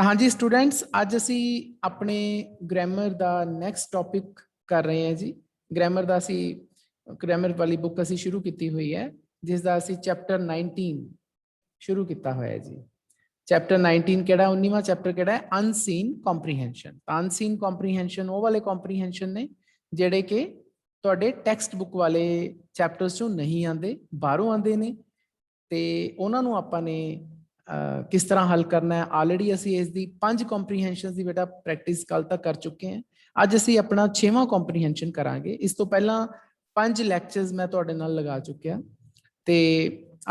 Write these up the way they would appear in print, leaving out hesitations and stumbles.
ਤਾਂ ਹਾਂਜੀ ਸਟੂਡੈਂਟਸ, ਅੱਜ ਅਸੀਂ ਆਪਣੇ ਗ੍ਰਾਮਰ ਦਾ ਨੈਕਸਟ ਟੌਪਿਕ ਕਰ ਰਹੇ ਹਾਂ ਜੀ। ਗ੍ਰਾਮਰ ਦਾ ਅਸੀਂ ਗ੍ਰਾਮਰ ਵਾਲੀ ਬੁੱਕ ਅਸੀਂ ਸ਼ੁਰੂ ਕੀਤੀ ਹੋਈ ਹੈ, ਜਿਸ ਦਾ ਅਸੀਂ ਚੈਪਟਰ 19 ਸ਼ੁਰੂ ਕੀਤਾ ਹੋਇਆ ਜੀ। ਚੈਪਟਰ 19 ਕਿਹੜਾ? 19ਵਾਂ ਚੈਪਟਰ ਕਿਹੜਾ ਹੈ? ਅਨਸੀਨ ਕੰਪਰੀਹੈਂਸ਼ਨ। ਤਾਂ ਅਨਸੀਨ ਕੰਪਰੀਹੈਂਸ਼ਨ ਉਹ ਵਾਲੇ ਕੰਪਰੀਹੈਂਸ਼ਨ ਨੇ ਜਿਹੜੇ ਕਿ ਤੁਹਾਡੇ ਟੈਕਸਟ ਬੁੱਕ ਵਾਲੇ ਚੈਪਟਰਸ ਚੋਂ ਨਹੀਂ ਆਉਂਦੇ, ਬਾਹਰੋਂ ਆਉਂਦੇ ਨੇ, ਤੇ ਉਹਨਾਂ ਨੂੰ ਆਪਾਂ ਨੇ ਕਿਸ ਤਰ੍ਹਾਂ ਹੱਲ ਕਰਨਾ ਹੈ। ਆਲਰੇਡੀ ਅਸੀਂ ਇਸ ਦੀ 5 ਕੰਪਰੀਹੈਂਸ਼ਨ ਦੀ ਬੇਟਾ ਪ੍ਰੈਕਟਿਸ ਕੱਲ ਤੱਕ ਕਰ ਚੁੱਕੇ ਹਾਂ। ਅੱਜ ਅਸੀਂ ਆਪਣਾ 6ਵਾਂ ਕੰਪਰੀਹੈਂਸ਼ਨ ਕਰਾਂਗੇ। ਇਸ ਤੋਂ ਪਹਿਲਾਂ 5 ਲੈਕਚਰਸ ਮੈਂ ਤੁਹਾਡੇ ਨਾਲ ਲਗਾ ਚੁੱਕਿਆ, ਤੇ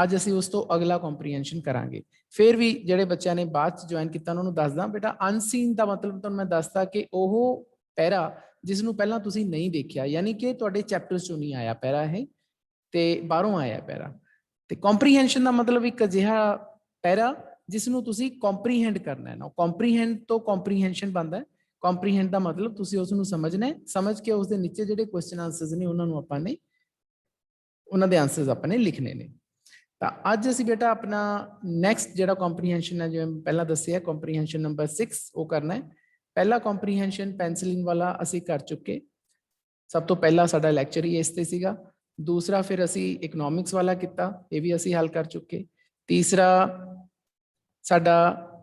ਅੱਜ ਅਸੀਂ ਉਸ ਤੋਂ ਅਗਲਾ ਕੰਪਰੀਹੈਂਸ਼ਨ ਕਰਾਂਗੇ। ਫਿਰ ਵੀ ਜਿਹੜੇ ਬੱਚਿਆਂ ਨੇ ਬਾਅਦ ਚ ਜੁਆਇਨ ਕੀਤਾ ਉਹਨਾਂ ਨੂੰ ਦੱਸਦਾ ਬੇਟਾ, ਅਨਸੀਨ ਦਾ ਮਤਲਬ ਤੁਹਾਨੂੰ ਮੈਂ ਦੱਸਦਾ ਕਿ ਉਹ ਪੈਰਾ ਜਿਸ ਨੂੰ ਪਹਿਲਾਂ ਤੁਸੀਂ ਨਹੀਂ ਦੇਖਿਆ, ਯਾਨੀ ਕਿ ਤੁਹਾਡੇ ਚੈਪਟਰਸ ਚੋਂ ਨਹੀਂ ਆਇਆ ਪੈਰਾ, ਇਹ ਤੇ ਬਾਹਰੋਂ ਆਇਆ ਪੈਰਾ। ਤੇ ਕੰਪਰੀਹੈਂਸ਼ਨ ਦਾ ਮਤਲਬ ਇੱਕ ਅਜਿਹਾ ਪੈਰਾ ਜਿਸ ਨੂੰ ਤੁਸੀਂ ਕੰਪਰੀਹੈਂਡ ਕਰਨਾ ਹੈ ਨਾ। ਕੰਪਰੀਹੈਂਡ ਤੋਂ ਕੰਪਰੀਹੈਂਸ਼ਨ ਬਣਦਾ ਹੈ। ਕੰਪਰੀਹੈਂਡ ਦਾ ਮਤਲਬ ਤੁਸੀਂ ਉਸ ਨੂੰ ਸਮਝਣਾ ਹੈ, ਸਮਝ ਕੇ ਉਸ ਦੇ ਨੀਚੇ ਜਿਹੜੇ ਕੁਐਸਚਨ ਆਨਸਰਸ ਨੇ ਉਹਨਾਂ ਨੂੰ ਆਪਾਂ ਨੇ ਉਹਨਾਂ ਦੇ ਆਨਸਰਸ ਆਪਾਂ ਨੇ ਲਿਖਣੇ ਨੇ। ਤਾਂ ਅੱਜ ਅਸੀਂ ਬੇਟਾ ਆਪਣਾ ਨੈਕਸਟ ਜਿਹੜਾ ਕੰਪਰੀਹੈਂਸ਼ਨ ਹੈ, ਜਿਵੇਂ ਪਹਿਲਾਂ ਦੱਸਿਆ ਕੰਪਰੀਹੈਂਸ਼ਨ ਨੰਬਰ 6 ਉਹ ਕਰਨਾ ਹੈ। ਪਹਿਲਾ ਕੰਪਰੀਹੈਂਸ਼ਨ ਪੈਨਸਿਲਿੰਗ ਵਾਲਾ ਅਸੀਂ ਕਰ ਚੁੱਕੇ। ਸਭ ਤੋਂ ਪਹਿਲਾ ਸਾਡਾ ਲੈਕਚਰ ਹੀ ਇਸ ਤੇ ਸੀਗਾ। ਦੂਸਰਾ ਫਿਰ ਅਸੀਂ ਇਕਨੋਮਿਕਸ ਵਾਲਾ ਕੀਤਾ, ਇਹ ਵੀ ਅਸੀਂ ਹੱਲ ਕਰ ਚੁੱਕੇ। ਤੀਸਰਾ ਸਾਡਾ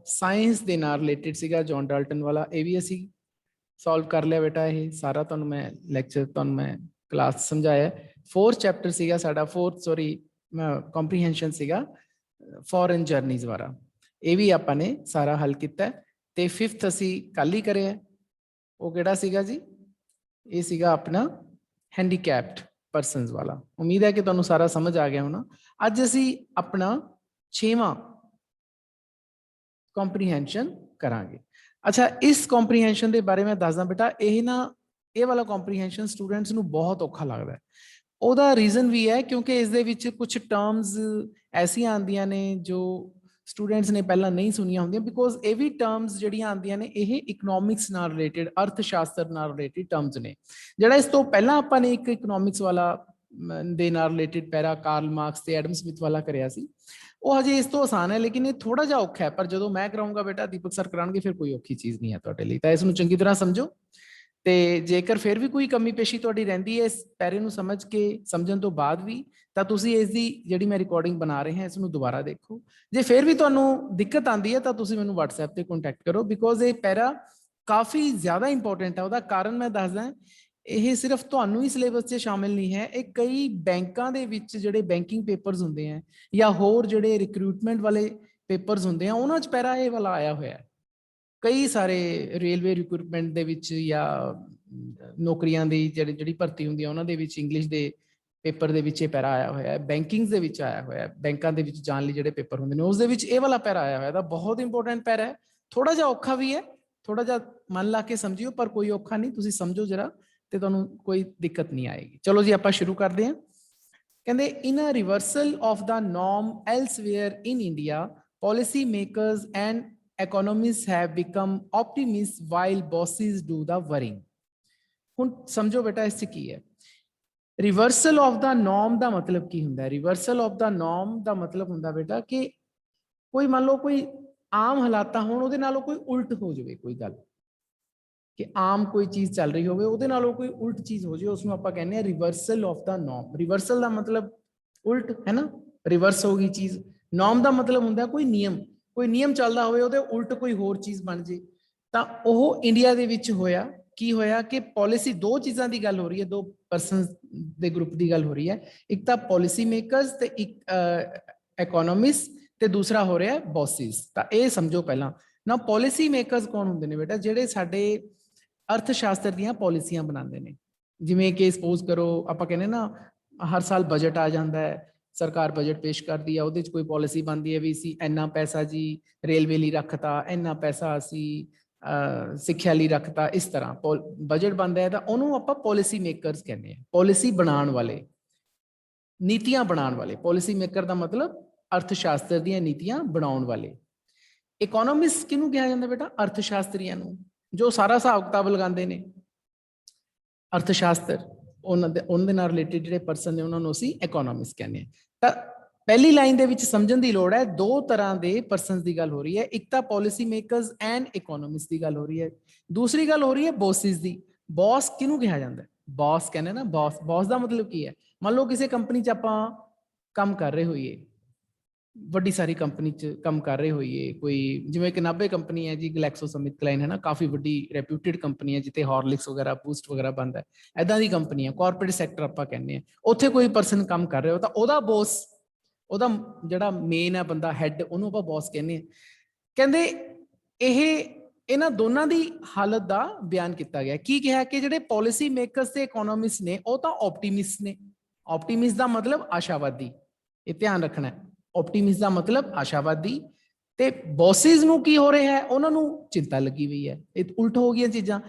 ਸਾਇੰਸ ਦੇ ਨਾਲ ਰਿਲੇਟਡ ਸੀਗਾ, ਜੌਨ ਡਾਲਟਨ ਵਾਲਾ, ਇਹ ਵੀ ਅਸੀਂ ਸੋਲਵ ਕਰ ਲਿਆ ਬੇਟਾ। ਇਹ ਸਾਰਾ ਤੁਹਾਨੂੰ ਮੈਂ ਲੈਕਚਰ ਤੁਹਾਨੂੰ ਮੈਂ ਕਲਾਸ ਸਮਝਾਇਆ। 4th ਚੈਪਟਰ ਸੀਗਾ ਸਾਡਾ, ਕੰਪਰੀਹੈਂਸ਼ਨ ਸੀਗਾ ਫੋਰਨ ਜਰਨੀਜ਼ ਵਾਲਾ, ਇਹ ਵੀ ਆਪਾਂ ਨੇ ਸਾਰਾ ਹੱਲ ਕੀਤਾ। ਤੇ 5th ਅਸੀਂ ਕੱਲ ਹੀ ਕਰਿਆ, ਉਹ ਕਿਹੜਾ ਸੀਗਾ ਜੀ? ਇਹ ਸੀਗਾ ਆਪਣਾ ਹੈਂਡੀਕੈਪਡ ਪਰਸਨਸ ਵਾਲਾ। ਉਮੀਦ ਹੈ ਕਿ ਤੁਹਾਨੂੰ ਸਾਰਾ ਸਮਝ ਆ ਗਿਆ ਹੋਣਾ। ਅੱਜ ਅਸੀਂ ਆਪਣਾ 6ਵਾਂ ਕੰਪਰੀਹੈਂਸ਼ਨ ਕਰਾਂਗੇ। ਅੱਛਾ, ਇਸ ਕੰਪਰੀਹੈਂਸ਼ਨ ਦੇ ਬਾਰੇ ਮੈਂ ਦੱਸਦਾ ਬੇਟਾ, ਇਹ ਵਾਲਾ ਕੰਪਰੀਹੈਂਸ਼ਨ ਸਟੂਡੈਂਟਸ ਨੂੰ ਬਹੁਤ ਔਖਾ ਲੱਗਦਾ ਹੈ। ਉਹਦਾ ਰੀਜ਼ਨ ਵੀ ਹੈ ਕਿਉਂਕਿ ਇਸ ਦੇ ਵਿੱਚ ਕੁਝ ਟਰਮਸ ਐਸੀਆਂ ਆਉਂਦੀਆਂ ਨੇ ਜੋ ਸਟੂਡੈਂਟਸ ਨੇ ਪਹਿਲਾਂ ਨਹੀਂ ਸੁਣੀਆਂ ਹੁੰਦੀਆਂ, ਬਿਕੋਜ਼ ਇਹ ਵੀ ਟਰਮਸ ਜਿਹੜੀਆਂ ਆਉਂਦੀਆਂ ਨੇ ਇਹ ਇਕਨੋਮਿਕਸ ਨਾਲ ਰਿਲੇਟਡ, ਅਰਥ ਸ਼ਾਸਤਰ ਨਾਲ ਰਿਲੇਟਡ ਟਰਮਸ ਨੇ। ਜਿਹੜਾ ਇਸ ਤੋਂ ਪਹਿਲਾਂ ਆਪਾਂ ਨੇ ਇੱਕ ਇਕਨੋਮਿਕਸ ਵਾਲਾ ਦੇ ਨਾਲ ਰਿਲੇਟਡ ਪੈਰਾ ਕਾਰਲ ਮਾਰਕਸ ਤੇ ਐਡਮ ਸਮਿਥ ਵਾਲਾ ਕਰਿਆ ਸੀ, ਉਹ ਹਜੇ ਇਸ ਤੋਂ ਆਸਾਨ ਹੈ, ਲੇਕਿਨ ਇਹ ਥੋੜਾ ਜਿਹਾ ਔਖਾ ਹੈ। ਪਰ ਜਦੋਂ ਮੈਂ ਕਰਾਉਂਗਾ ਬੇਟਾ, ਦੀਪਕ ਸਰ ਕਰਾਉਣਗੇ, ਫਿਰ ਕੋਈ ਔਖੀ ਚੀਜ਼ ਨਹੀਂ ਹੈ ਤੁਹਾਡੇ ਲਈ। ਤਾਂ ਇਸ ਨੂੰ ਚੰਗੀ ਤਰ੍ਹਾਂ ਸਮਝੋ, ਤੇ ਜੇਕਰ ਫਿਰ ਵੀ ਕੋਈ ਕਮੀ ਪੇਸ਼ੀ ਤੁਹਾਡੀ ਰਹਿੰਦੀ ਹੈ ਇਸ ਪੈਰੇ ਨੂੰ ਸਮਝ ਕੇ, ਸਮਝਣ ਤੋਂ ਬਾਅਦ ਵੀ, ਤਾਂ ਤੁਸੀਂ ਇਸ ਦੀ ਜਿਹੜੀ ਮੈਂ ਰਿਕਾਰਡਿੰਗ ਬਣਾ ਰਹੇ ਹਾਂ ਇਸ ਨੂੰ ਦੁਬਾਰਾ ਦੇਖੋ। ਜੇ ਫਿਰ ਵੀ ਤੁਹਾਨੂੰ ਦਿੱਕਤ ਆਉਂਦੀ ਹੈ ਤਾਂ ਤੁਸੀਂ ਮੈਨੂੰ WhatsApp ਤੇ ਕੰਟੈਕਟ ਕਰੋ, ਬਿਕੋਜ਼ ਇਹ ਪੈਰਾ ਕਾਫੀ ਜ਼ਿਆਦਾ ਇੰਪੋਰਟੈਂਟ ਹੈ। ਉਹਦਾ ਕਾਰਨ ਮੈਂ ਦੱਸਦਾ, ਇਹ ਸਿਰਫ ਤੁਹਾਨੂੰ ਹੀ ਸਿਲੇਬਸ 'ਚ ਸ਼ਾਮਿਲ ਨਹੀਂ ਹੈ, ਇਹ ਕਈ ਬੈਂਕਾਂ ਦੇ ਵਿੱਚ ਜਿਹੜੇ ਬੈਂਕਿੰਗ ਪੇਪਰਸ ਹੁੰਦੇ ਆ ਜਾਂ ਹੋਰ ਜਿਹੜੇ ਰਿਕਰੂਟਮੈਂਟ ਵਾਲੇ ਪੇਪਰਸ ਹੁੰਦੇ ਆ, ਉਹਨਾਂ 'ਚ ਪੈਰਾ ਇਹ ਵਾਲਾ ਆਇਆ ਹੋਇਆ ਹੈ। ਕਈ ਸਾਰੇ ਰੇਲਵੇ ਰਿਕਰੂਟਮੈਂਟ ਦੇ ਵਿੱਚ ਜਾਂ ਨੌਕਰੀਆਂ ਦੀ ਜਿਹੜੀ ਭਰਤੀ ਹੁੰਦੀ ਹੈ ਉਹਨਾਂ ਦੇ ਵਿੱਚ ਇੰਗਲਿਸ਼ ਦੇ ਪੇਪਰ ਦੇ ਵਿੱਚ ਇਹ ਪੈਰਾ ਆਇਆ ਹੋਇਆ ਹੈ। ਬੈਂਕਿੰਗ ਦੇ ਵਿੱਚ ਆਇਆ ਹੋਇਆ ਹੈ, ਬੈਂਕਾਂ ਦੇ ਵਿੱਚ ਜਾਣ ਲਈ ਜਿਹੜੇ ਪੇਪਰ ਹੁੰਦੇ ਨੇ ਉਸ ਦੇ ਵਿੱਚ ਇਹ ਵਾਲਾ ਪੈਰਾ ਆਇਆ ਹੋਇਆ। ਤਾਂ ਬਹੁਤ ਇੰਪੋਰਟੈਂਟ ਪੈਰਾ ਹੈ, ਥੋੜਾ ਜਿਹਾ ਔਖਾ ਵੀ ਹੈ, ਥੋੜਾ ਜਿਹਾ ਮਨ ਲਾ ਕੇ ਸਮਝਿਓ, ਪਰ ਕੋਈ ਔਖਾ ਨਹੀਂ, ਤੁਸੀਂ ਸਮਝੋ ਜਰਾ ਤੇ ਤੁਹਾਨੂੰ ਕੋਈ ਦਿੱਕਤ ਨਹੀਂ ਆਏਗੀ। ਚਲੋ ਜੀ ਆਪਾਂ ਸ਼ੁਰੂ ਕਰਦੇ ਹਾਂ। ਕਹਿੰਦੇ, in a reversal of the norm elsewhere in India, policy makers and economists have become optimists while bosses do the worrying। ਹੁਣ ਸਮਝੋ ਬੇਟਾ ਇਸ 'ਚ ਕੀ ਹੈ। ਰਿਵਰਸਲ ਆਫ ਦਾ ਨੋਰਮ ਦਾ ਮਤਲਬ ਕੀ ਹੁੰਦਾ ਹੈ? ਰਿਵਰਸਲ ਆਫ ਦਾ ਨੋਰਮ ਦਾ ਮਤਲਬ ਹੁੰਦਾ ਬੇਟਾ ਕਿ ਕੋਈ ਮੰਨ ਲਓ ਕੋਈ ਆਮ ਹਾਲਾਤਾਂ ਹੋਣ, ਉਹਦੇ ਨਾਲੋਂ ਕੋਈ ਉਲਟ ਹੋ ਜਾਵੇ ਕੋਈ ਗੱਲ, ਕਿ ਆਮ ਕੋਈ ਚੀਜ਼ ਚੱਲ ਰਹੀ ਹੋਵੇ ਉਹਦੇ ਨਾਲੋਂ ਕੋਈ ਉਲਟ ਚੀਜ਼ ਹੋ ਜਾਵੇ, ਉਸ ਨੂੰ ਆਪਾਂ ਕਹਿੰਦੇ ਆ reversal of the norm. Reversal ਦਾ ਮਤਲਬ ਉਲਟ ਹੈ ਨਾ, ਰਿਵਰਸ ਹੋ ਗਈ ਚੀਜ਼। ਨੋਰਮ ਦਾ ਮਤਲਬ ਹੁੰਦਾ ਕੋਈ ਨਿਯਮ ਚੱਲਦਾ ਹੋਵੇ, ਉਹਦੇ ਉਲਟ ਕੋਈ ਹੋਰ ਚੀਜ਼ ਬਣ ਜੇ। ਤਾਂ ਉਹ ਇੰਡੀਆ ਦੇ ਵਿੱਚ ਹੋਇਆ। ਕੀ ਹੋਇਆ ਕਿ ਪਾਲਿਸੀ, ਦੋ ਚੀਜ਼ਾਂ ਦੀ ਗੱਲ ਹੋ ਰਹੀ ਹੈ, ਦੋ ਪਰਸਨਸ ਦੇ ਗਰੁੱਪ ਦੀ ਗੱਲ ਹੋ ਰਹੀ ਹੈ। ਇੱਕ ਤਾਂ ਪਾਲਿਸੀ ਮੇਕਰਸ ਤੇ ਇੱਕ ਇਕਨੋਮਿਸਟ, ਤੇ ਦੂਸਰਾ ਹੋ ਰਿਹਾ ਬੌਸਿਸ। ਤਾਂ ਇਹ ਸਮਝੋ ਪਹਿਲਾਂ ਨਾ, ਪਾਲਿਸੀ ਮੇਕਰਸ ਕੌਣ ਹੁੰਦੇ ਨੇ ਬੇਟਾ? ਜਿਹੜੇ ਸਾਡੇ ਅਰਥ ਸ਼ਾਸਤਰ ਦੀਆਂ ਪਾਲਿਸੀਆਂ ਬਣਾਉਂਦੇ ਨੇ। ਜਿਵੇਂ ਕਿ ਸਪੋਜ਼ ਕਰੋ, ਆਪਾਂ ਕਹਿੰਦੇ ਨਾ ਹਰ ਸਾਲ ਬਜਟ ਆ ਜਾਂਦਾ ਹੈ, ਸਰਕਾਰ ਬਜਟ ਪੇਸ਼ ਕਰਦੀ ਹੈ, ਉਹਦੇ 'ਚ ਕੋਈ ਪਾਲਿਸੀ ਬਣਦੀ ਹੈ ਵੀ ਅਸੀਂ ਇੰਨਾ ਪੈਸਾ ਜੀ ਰੇਲਵੇ ਲਈ ਰੱਖਤਾ, ਇੰਨਾ ਪੈਸਾ ਅਸੀਂ ਸਿੱਖਿਆ ਲਈ ਰੱਖਤਾ। ਇਸ ਤਰ੍ਹਾਂ ਬਜਟ ਬਣਦਾ ਹੈ, ਤਾਂ ਉਹਨੂੰ ਆਪਾਂ ਪਾਲਿਸੀ ਮੇਕਰਸ ਕਹਿੰਦੇ ਹਾਂ। ਪਾਲਿਸੀ ਬਣਾਉਣ ਵਾਲੇ, ਨੀਤੀਆਂ ਬਣਾਉਣ ਵਾਲੇ। ਪਾਲਿਸੀ ਮੇਕਰ ਦਾ ਮਤਲਬ ਅਰਥ ਸ਼ਾਸਤਰ ਦੀਆਂ ਨੀਤੀਆਂ ਬਣਾਉਣ ਵਾਲੇ। ਇਕਨੋਮਿਸਟ ਕਿਹਨੂੰ ਕਿਹਾ ਜਾਂਦਾ ਬੇਟਾ? ਅਰਥ ਸ਼ਾਸਤਰੀਆਂ ਨੂੰ, ਜੋ ਸਾਰਾ ਹਿਸਾਬ ਕਿਤਾਬ ਲਗਾਉਂਦੇ ਨੇ। ਅਰਥ ਸ਼ਾਸਤਰ, ਉਹਨਾਂ ਦੇ ਨਾਲ ਰਿਲੇਟਡ ਜਿਹੜੇ ਪਰਸਨ ਨੇ ਉਹਨਾਂ ਨੂੰ ਅਸੀਂ ਇਕਨੋਮਿਸਟ ਕਹਿੰਦੇ ਹਾਂ। ਤਾਂ ਪਹਿਲੀ ਲਾਈਨ ਦੇ ਵਿੱਚ ਸਮਝਣ ਦੀ ਲੋੜ ਹੈ, ਦੋ ਤਰ੍ਹਾਂ ਦੇ ਪਰਸਨਸ ਦੀ ਗੱਲ ਹੋ ਰਹੀ ਹੈ। ਇੱਕ ਤਾਂ ਪਾਲਿਸੀ ਮੇਕਰਸ ਐਂਡ ਇਕਨੋਮਿਸਟ ਦੀ ਗੱਲ ਹੋ ਰਹੀ ਹੈ, ਦੂਸਰੀ ਗੱਲ ਹੋ ਰਹੀ ਹੈ ਬੌਸਿਸ ਦੀ। ਬੌਸ ਕਿਹਨੂੰ ਕਿਹਾ ਜਾਂਦਾ? ਬੌਸ ਕਹਿੰਦੇ ਨਾ, ਬੌਸ। ਬੌਸ ਦਾ ਮਤਲਬ ਕੀ ਹੈ? ਮੰਨ ਲਓ ਕਿਸੇ ਕੰਪਨੀ 'ਚ ਆਪਾਂ ਕੰਮ ਕਰ ਰਹੇ ਹੋਈਏ, ਵੱਡੀ ਸਾਰੀ ਕੰਪਨੀ 'ਚ ਕੰਮ ਕਰ ਰਹੇ ਹੋਈਏ, ਕੋਈ ਜਿਵੇਂ ਕਿ ਨਾਭੇ ਕੰਪਨੀ ਹੈ ਜੀ, ਗਲੈਕਸੋ ਸਮਿਥ ਕਲਾਈਨ ਹੈ ਨਾ, ਕਾਫੀ ਵੱਡੀ ਰੈਪਿਊਟਿਡ ਕੰਪਨੀ ਹੈ ਜਿੱਥੇ ਹਾਰਲਿਕਸ ਵਗੈਰਾ, ਬੂਸਟ ਵਗੈਰਾ ਬਣਦਾ ਹੈ, ਐਦਾਂ ਦੀ ਕੰਪਨੀ ਹੈ, ਕਾਰਪੋਰੇਟ ਸੈਕਟਰ ਆਪਾਂ ਕਹਿੰਦੇ ਹਾਂ। ਉੱਥੇ ਕੋਈ ਪਰਸਨ ਕੰਮ ਕਰ ਰਿਹਾ ਹੋ ਤਾਂ ਉਹਦਾ ਬੌਸ, ਉਹਦਾ ਜਿਹੜਾ ਮੇਨ ਹੈ ਬੰਦਾ, ਹੈਡ, ਉਹਨੂੰ ਆਪਾਂ ਬੌਸ ਕਹਿੰਦੇ ਹਾਂ। ਕਹਿੰਦੇ ਇਹਨਾਂ ਦੋਨਾਂ ਦੀ ਹਾਲਤ ਦਾ ਬਿਆਨ ਕੀਤਾ ਗਿਆ। ਕੀ ਕਿਹਾ ਕਿ ਜਿਹੜੇ ਪਾਲਿਸੀ ਮੇਕਰਸ ਤੇ ਇਕਨੋਮਿਸਟ ਨੇ ਉਹ ਤਾਂ ਆਪਟੀਮਿਸਟ ਨੇ। ਆਪਟੀਮਿਸਟ ਦਾ ਮਤਲਬ ਆਸ਼ਾਵਾਦੀ, ਇਹ ਧਿਆਨ ਰੱਖਣਾ ਹੈ। ਆਪਟੀਮਿਸਟ ਦਾ ਮਤਲਬ ਆਸ਼ਾਵਾਦੀ। ਤੇ ਬੌਸਿਸ ਨੂੰ ਕੀ ਹੋ ਰਿਹਾ ਹੈ? ਉਹਨਾਂ ਨੂੰ ਚਿੰਤਾ ਲੱਗੀ ਹੋਈ ਹੈ। ਇਹ ਉਲਟ ਹੋ ਗਈਆਂ ਚੀਜ਼ਾਂ।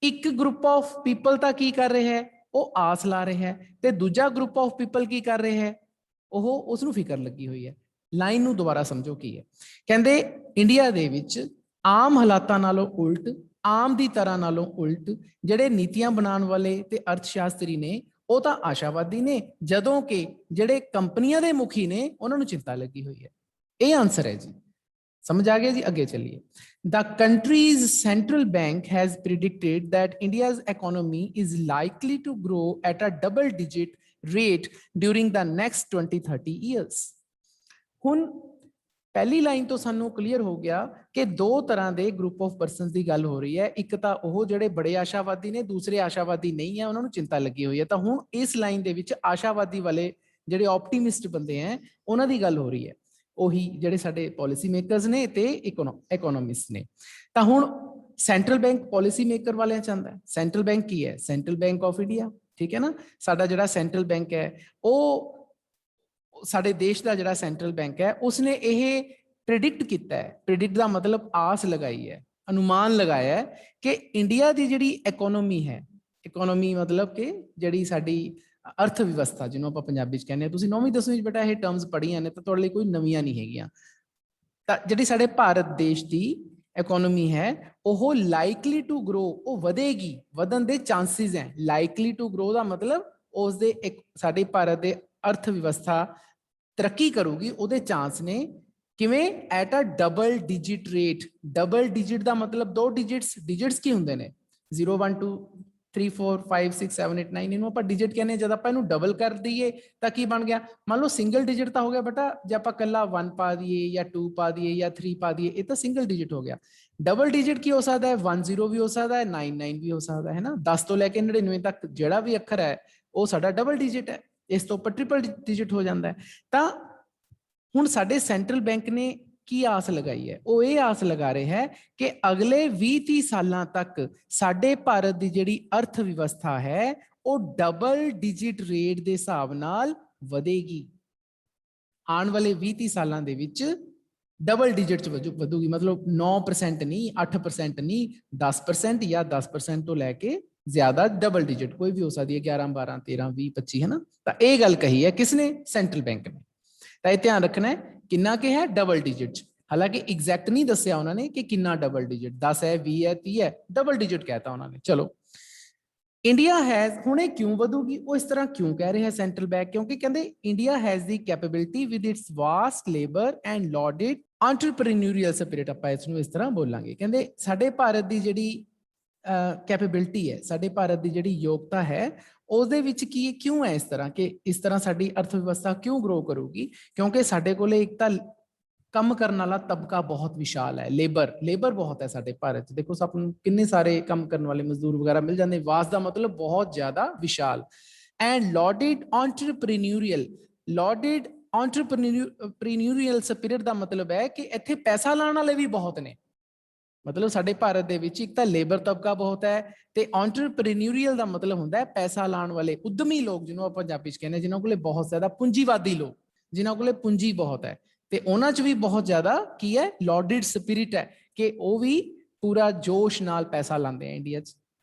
ਇੱਕ ਗਰੁੱਪ ਆਫ ਪੀਪਲ ਤਾਂ ਕੀ ਕਰ ਰਿਹਾ ਹੈ? ਉਹ ਆਸ ਲਾ ਰਿਹਾ ਹੈ, ਤੇ ਦੂਜਾ ਗਰੁੱਪ ਆਫ ਪੀਪਲ ਕੀ ਕਰ ਰਿਹਾ ਹੈ? ਉਹ ਉਸ ਨੂੰ ਫਿਕਰ ਲੱਗੀ ਹੋਈ ਹੈ। ਲਾਈਨ ਨੂੰ ਦੁਬਾਰਾ ਸਮਝੋ ਕੀ ਹੈ। ਕਹਿੰਦੇ ਇੰਡੀਆ ਦੇ ਵਿੱਚ ਆਮ ਹਾਲਾਤਾਂ ਨਾਲੋਂ ਉਲਟ, ਆਮ ਦੀ ਤਰ੍ਹਾਂ ਨਾਲੋਂ ਉਲਟ ਜਿਹੜੇ ਨੀਤੀਆਂ ਬਣਾਉਣ ਵਾਲੇ ਤੇ ਅਰਥ ਸ਼ਾਸਤਰੀ ਨੇ ਉਹ ਤਾਂ ਆਸ਼ਾਵਾਦੀ ਨੇ, ਜਦੋਂ ਕਿ ਜਿਹੜੇ ਕੰਪਨੀਆਂ ਦੇ ਮੁਖੀ ਨੇ ਉਹਨਾਂ ਨੂੰ ਚਿੰਤਾ ਲੱਗੀ ਹੋਈ ਹੈ। ਇਹ ਆਨਸਰ ਹੈ ਜੀ। ਸਮਝ ਆ ਗਿਆ ਜੀ? ਅੱਗੇ ਚੱਲੀਏ। The country's central bank has predicted that India's economy is likely to grow at a double-digit rate during the next 20-30 years. ਹੁਣ ਪਹਿਲੀ ਲਾਈਨ ਤੋਂ ਸਾਨੂੰ ਕਲੀਅਰ ਹੋ ਗਿਆ ਕਿ ਦੋ ਤਰ੍ਹਾਂ ਦੇ ਗਰੁੱਪ ਆਫ ਪਰਸਨਸ ਦੀ ਗੱਲ ਹੋ ਰਹੀ ਹੈ। ਇੱਕ ਤਾਂ ਉਹ ਜਿਹੜੇ ਬੜੇ ਆਸ਼ਾਵਾਦੀ ਨੇ, ਦੂਸਰੇ ਆਸ਼ਾਵਾਦੀ ਨਹੀਂ ਹੈ, ਉਹਨਾਂ ਨੂੰ ਚਿੰਤਾ ਲੱਗੀ ਹੋਈ ਹੈ। ਤਾਂ ਹੁਣ ਇਸ ਲਾਈਨ ਦੇ ਵਿੱਚ ਆਸ਼ਾਵਾਦੀ ਵਾਲੇ ਜਿਹੜੇ ਆਪਟੀਮਿਸਟ ਬੰਦੇ ਹੈ ਉਹਨਾਂ ਦੀ ਗੱਲ ਹੋ ਰਹੀ ਹੈ, ਉਹੀ ਜਿਹੜੇ ਸਾਡੇ ਪਾਲਿਸੀ ਮੇਕਰਸ ਨੇ ਤੇ ਇਕਨੋਮਿਸਟ ਨੇ। ਤਾਂ ਹੁਣ ਸੈਂਟਰਲ ਬੈਂਕ ਪਾਲਿਸੀ ਮੇਕਰ ਵਾਲਿਆਂ ਚ ਆਉਂਦਾ ਹੈ। ਸੈਂਟਰਲ ਬੈਂਕ ਕੀ ਹੈ? ਸੈਂਟਰਲ ਬੈਂਕ ਆਫ ਇੰਡੀਆ, ਠੀਕ ਹੈ ਨਾ। ਸਾਡਾ ਜਿਹੜਾ ਸੈਂਟਰਲ ਬੈਂਕ ਹੈ, ਉਹ ਸਾਡੇ ਦੇਸ਼ ਦਾ ਜਿਹੜਾ ਸੈਂਟਰਲ ਬੈਂਕ ਹੈ, ਉਸਨੇ ਇਹ ਪ੍ਰਿਡਿਕਟ ਕੀਤਾ ਹੈ। ਪ੍ਰਿਡਿਕਟ ਦਾ ਮਤਲਬ ਆਸ ਲਗਾਈ ਹੈ, ਅਨੁਮਾਨ ਲਗਾਇਆ ਹੈ ਕਿ ਇੰਡੀਆ ਦੀ ਜਿਹੜੀ ਇਕਨੋਮੀ ਹੈ, ਇਕਨੋਮੀ ਮਤਲਬ ਕਿ ਜਿਹੜੀ ਸਾਡੀ ਅਰਥ ਵਿਵਸਥਾ, ਜਿਹਨੂੰ ਆਪਾਂ ਪੰਜਾਬੀ ਚ ਕਹਿੰਦੇ ਹਾਂ, ਤੁਸੀਂ 9ਵੀਂ 10ਵੀਂ ਚ ਬੇਟਾ ਇਹ ਟਰਮਸ ਪੜ੍ਹੀਆਂ ਨੇ ਤਾਂ ਤੁਹਾਡੇ ਲਈ ਕੋਈ ਨਵੀਆਂ ਨਹੀਂ ਹੈਗੀਆਂ। ਤਾਂ ਜਿਹੜੀ ਸਾਡੇ ਭਾਰਤ ਦੇਸ਼ ਦੀ ਇਕਨੋਮੀ ਹੈ ਉਹ ਲਾਈਕਲੀ ਟੂ ਗਰੋ, ਉਹ ਵਧੇਗੀ, ਵਧਣ ਦੇ ਚਾਂਸਿਸ ਹੈ। ਲਾਈਕਲੀ ਟੂ ਗਰੋ ਦਾ ਮਤਲਬ ਉਸ ਦੇ ਇੱਕ ਸਾਡੇ ਭਾਰਤ ਦੇ ਅਰਥ ਵਿਵਸਥਾ ਤਰੱਕੀ ਕਰੂਗੀ, ਉਹਦੇ ਚਾਂਸ ਨੇ। ਕਿਵੇਂ? At a double digit rate. Double digit ਦਾ ਮਤਲਬ ਦੋ ਡਿਜਿਟਸ। ਡਿਜਿਟਸ ਕੀ ਹੁੰਦੇ ਨੇ? 0 1 2 3 4 5 6 7 8 9, ਇਹਨੂੰ ਆਪਾਂ ਡਿਜਿਟ ਕਹਿੰਦੇ। ਜਦ ਆਪਾਂ ਇਹਨੂੰ ਡਬਲ ਕਰ ਦਈਏ ਤਾਂ ਕੀ ਬਣ ਗਿਆ? ਮੰਨ ਲਓ ਸਿੰਗਲ ਡਿਜਿਟ ਤਾਂ ਹੋ ਗਿਆ ਬੇਟਾ, ਜੇ ਆਪਾਂ ਕੱਲਾ 1 ਪਾ ਦਈਏ ਜਾਂ 2 ਪਾ ਦਈਏ ਜਾਂ 3 ਪਾ ਦਈਏ, ਇਹ ਤਾਂ ਸਿੰਗਲ ਡਿਜਿਟ ਹੋ ਗਿਆ। ਡਬਲ ਡਿਜਿਟ ਕੀ ਹੋ ਸਕਦਾ ਹੈ? 1 0 ਵੀ ਹੋ ਸਕਦਾ ਹੈ, 9 9 ਵੀ ਹੋ ਸਕਦਾ ਹੈ ਨਾ। 10 ਤੋਂ ਲੈ ਕੇ 99 ਤੱਕ ਜਿਹੜਾ ਵੀ ਅੱਖਰ ਹੈ ਉਹ ਸਾਡਾ ਡਬਲ ਡਿਜਿਟ ਹੈ। ਇਸ ਤੋਂ ਉੱਪਰ ਟ੍ਰਿਪਲ ਡਿਜਿਟ ਹੋ ਜਾਂਦਾ ਹੈ। ਤਾਂ ਹੁਣ ਸਾਡੇ ਸੈਂਟਰਲ ਬੈਂਕ ਨੇ ਕੀ ਆਸ ਲਗਾਈ ਹੈ? ਉਹ ਇਹ ਆਸ ਲਗਾ ਰਿਹਾ ਹੈ ਕਿ ਅਗਲੇ 20-30 ਸਾਲਾਂ ਤੱਕ ਸਾਡੇ ਭਾਰਤ ਦੀ ਜਿਹੜੀ ਅਰਥ ਵਿਵਸਥਾ ਹੈ ਉਹ ਡਬਲ ਡਿਜਿਟ ਰੇਟ ਦੇ ਹਿਸਾਬ ਨਾਲ ਵਧੇਗੀ। ਆਉਣ ਵਾਲੇ 20-30 ਸਾਲਾਂ ਦੇ ਵਿੱਚ ਡਬਲ ਡਿਜਿਟ ਚ ਵਧੂਗੀ। ਮਤਲਬ 9% ਨਹੀਂ, 8% ਨਹੀਂ, 10% ਜਾਂ 10% ਤੋਂ ਲੈ ਕੇ ਜ਼ਿਆਦਾ ਡਬਲ ਡਿਜਿਟ ਕੋਈ ਵੀ ਹੋ ਸਕਦੀ ਹੈ, 11 12 13 20 25, ਹੈ ਨਾ। ਤਾਂ ਇਹ ਗੱਲ ਕਹੀ ਹੈ ਕਿਸਨੇ? ਸੈਂਟਰਲ ਬੈਂਕ ਨੇ। ਤਾਂ ਇਹ ਧਿਆਨ ਰੱਖਣਾ ਹੈ, ਕਿੰਨਾ ਕਿ ਹੈ? Double digit. ਹਾਲਾਂਕਿ ਐਗਜ਼ੈਕਟ ਨਹੀਂ ਦੱਸਿਆ ਉਹਨਾਂ ਨੇ ਕਿ ਕਿੰਨਾ ਡਬਲ ਡਿਜਿਟ, 10 ਹੈ, 20 ਹੈ, 30 ਹੈ, ਡਬਲ ਡਿਜਿਟ ਕਹਿਤਾ ਉਹਨਾਂ ਨੇ। ਚਲੋ, ਇੰਡੀਆ ਹੈਜ਼, ਹੁਣ ਇਹ ਕਿਉਂ ਵਧੂਗੀ? ਉਹ ਇਸ ਤਰ੍ਹਾਂ ਕਿਉਂ ਕਹਿ ਰਿਹਾ ਸੈਂਟਰਲ ਬੈਂਕ? ਕਿਉਂਕਿ ਕਹਿੰਦੇ India has the capability with its vast labour and lauded entrepreneurial spirit. ਆਪਾਂ ਇਸ ਨੂੰ ਇਸ ਤਰ੍ਹਾਂ ਬੋਲਾਂਗੇ। ਕਹਿੰਦੇ ਸਾਡੇ ਭਾਰਤ ਦੀ ਜਿਹੜੀ ਕੈਪੇਬਿਲਿਟੀ ਹੈ, ਸਾਡੇ ਭਾਰਤ ਦੀ ਜਿਹੜੀ ਯੋਗਤਾ ਹੈ, ਉਹਦੇ ਵਿੱਚ ਕੀ ਕਿਉਂ ਹੈ ਇਸ ਤਰ੍ਹਾਂ ਕਿ ਇਸ ਤਰ੍ਹਾਂ ਸਾਡੀ ਅਰਥ ਵਿਵਸਥਾ ਕਿਉਂ ਗਰੋ ਕਰੂਗੀ? ਕਿਉਂਕਿ ਸਾਡੇ ਕੋਲੇ ਇੱਕ ਤਾਂ ਕੰਮ ਕਰਨ ਵਾਲਾ ਤਬਕਾ ਬਹੁਤ ਵਿਸ਼ਾਲ ਹੈ। ਲੇਬਰ ਬਹੁਤ ਹੈ ਸਾਡੇ ਭਾਰਤ 'ਚ। ਦੇਖੋ ਸਭ ਨੂੰ ਕਿੰਨੇ ਸਾਰੇ ਕੰਮ ਕਰਨ ਵਾਲੇ ਮਜ਼ਦੂਰ ਵਗੈਰਾ ਮਿਲ ਜਾਂਦੇ। ਵਾਸ ਦਾ ਮਤਲਬ ਬਹੁਤ ਜ਼ਿਆਦਾ ਵਿਸ਼ਾਲ। ਐਂਡ ਲਾਡਡ ਐਂਟਰਪ੍ਰੀਨਿਊਰੀਅਲ, ਲਾਡਡ ਐਂਟਰਪ੍ਰੀਨਿਊਰੀਅਲ ਸਪਿਰਿਟ ਦਾ ਮਤਲਬ ਹੈ ਕਿ ਇੱਥੇ ਪੈਸਾ ਲਾਉਣ ਵਾਲੇ ਵੀ ਬਹੁਤ ਨੇ। ਮਤਲਬ ਸਾਡੇ ਭਾਰਤ ਦੇ ਵਿੱਚ ਇੱਕ ਤਾਂ ਲੇਬਰ ਤਬਕਾ ਬਹੁਤ ਹੈ, ਤੇ ਐਂਟਰਪ੍ਰੀਨਿਊਰੀਅਲ ਦਾ ਮਤਲਬ ਹੁੰਦਾ ਹੈ ਪੈਸਾ ਲਾਉਣ ਵਾਲੇ ਉਦਮੀ ਲੋਕ, ਜਿਹਨੂੰ ਆਪਾਂ ਪੰਜਾਬੀ 'ਚ ਕਹਿੰਦੇ, ਜਿਨ੍ਹਾਂ ਕੋਲੇ ਬਹੁਤ ਜ਼ਿਆਦਾ ਪੂੰਜੀਵਾਦੀ ਲੋਕ, ਜਿਨ੍ਹਾਂ ਕੋਲੇ ਪੂੰਜੀ ਬਹੁਤ ਹੈ। ਤੇ ਉਹਨਾਂ 'ਚ ਵੀ ਬਹੁਤ ਜ਼ਿਆਦਾ ਕੀ ਹੈ? ਲਾਡਡ ਸਪਿਰਿਟ ਹੈ ਕਿ ਉਹ ਵੀ ਪੂਰਾ ਜੋਸ਼ ਨਾਲ ਪੈਸਾ ਲਾਉਂਦੇ ਆ ਇੰਡੀਆ 'ਚ,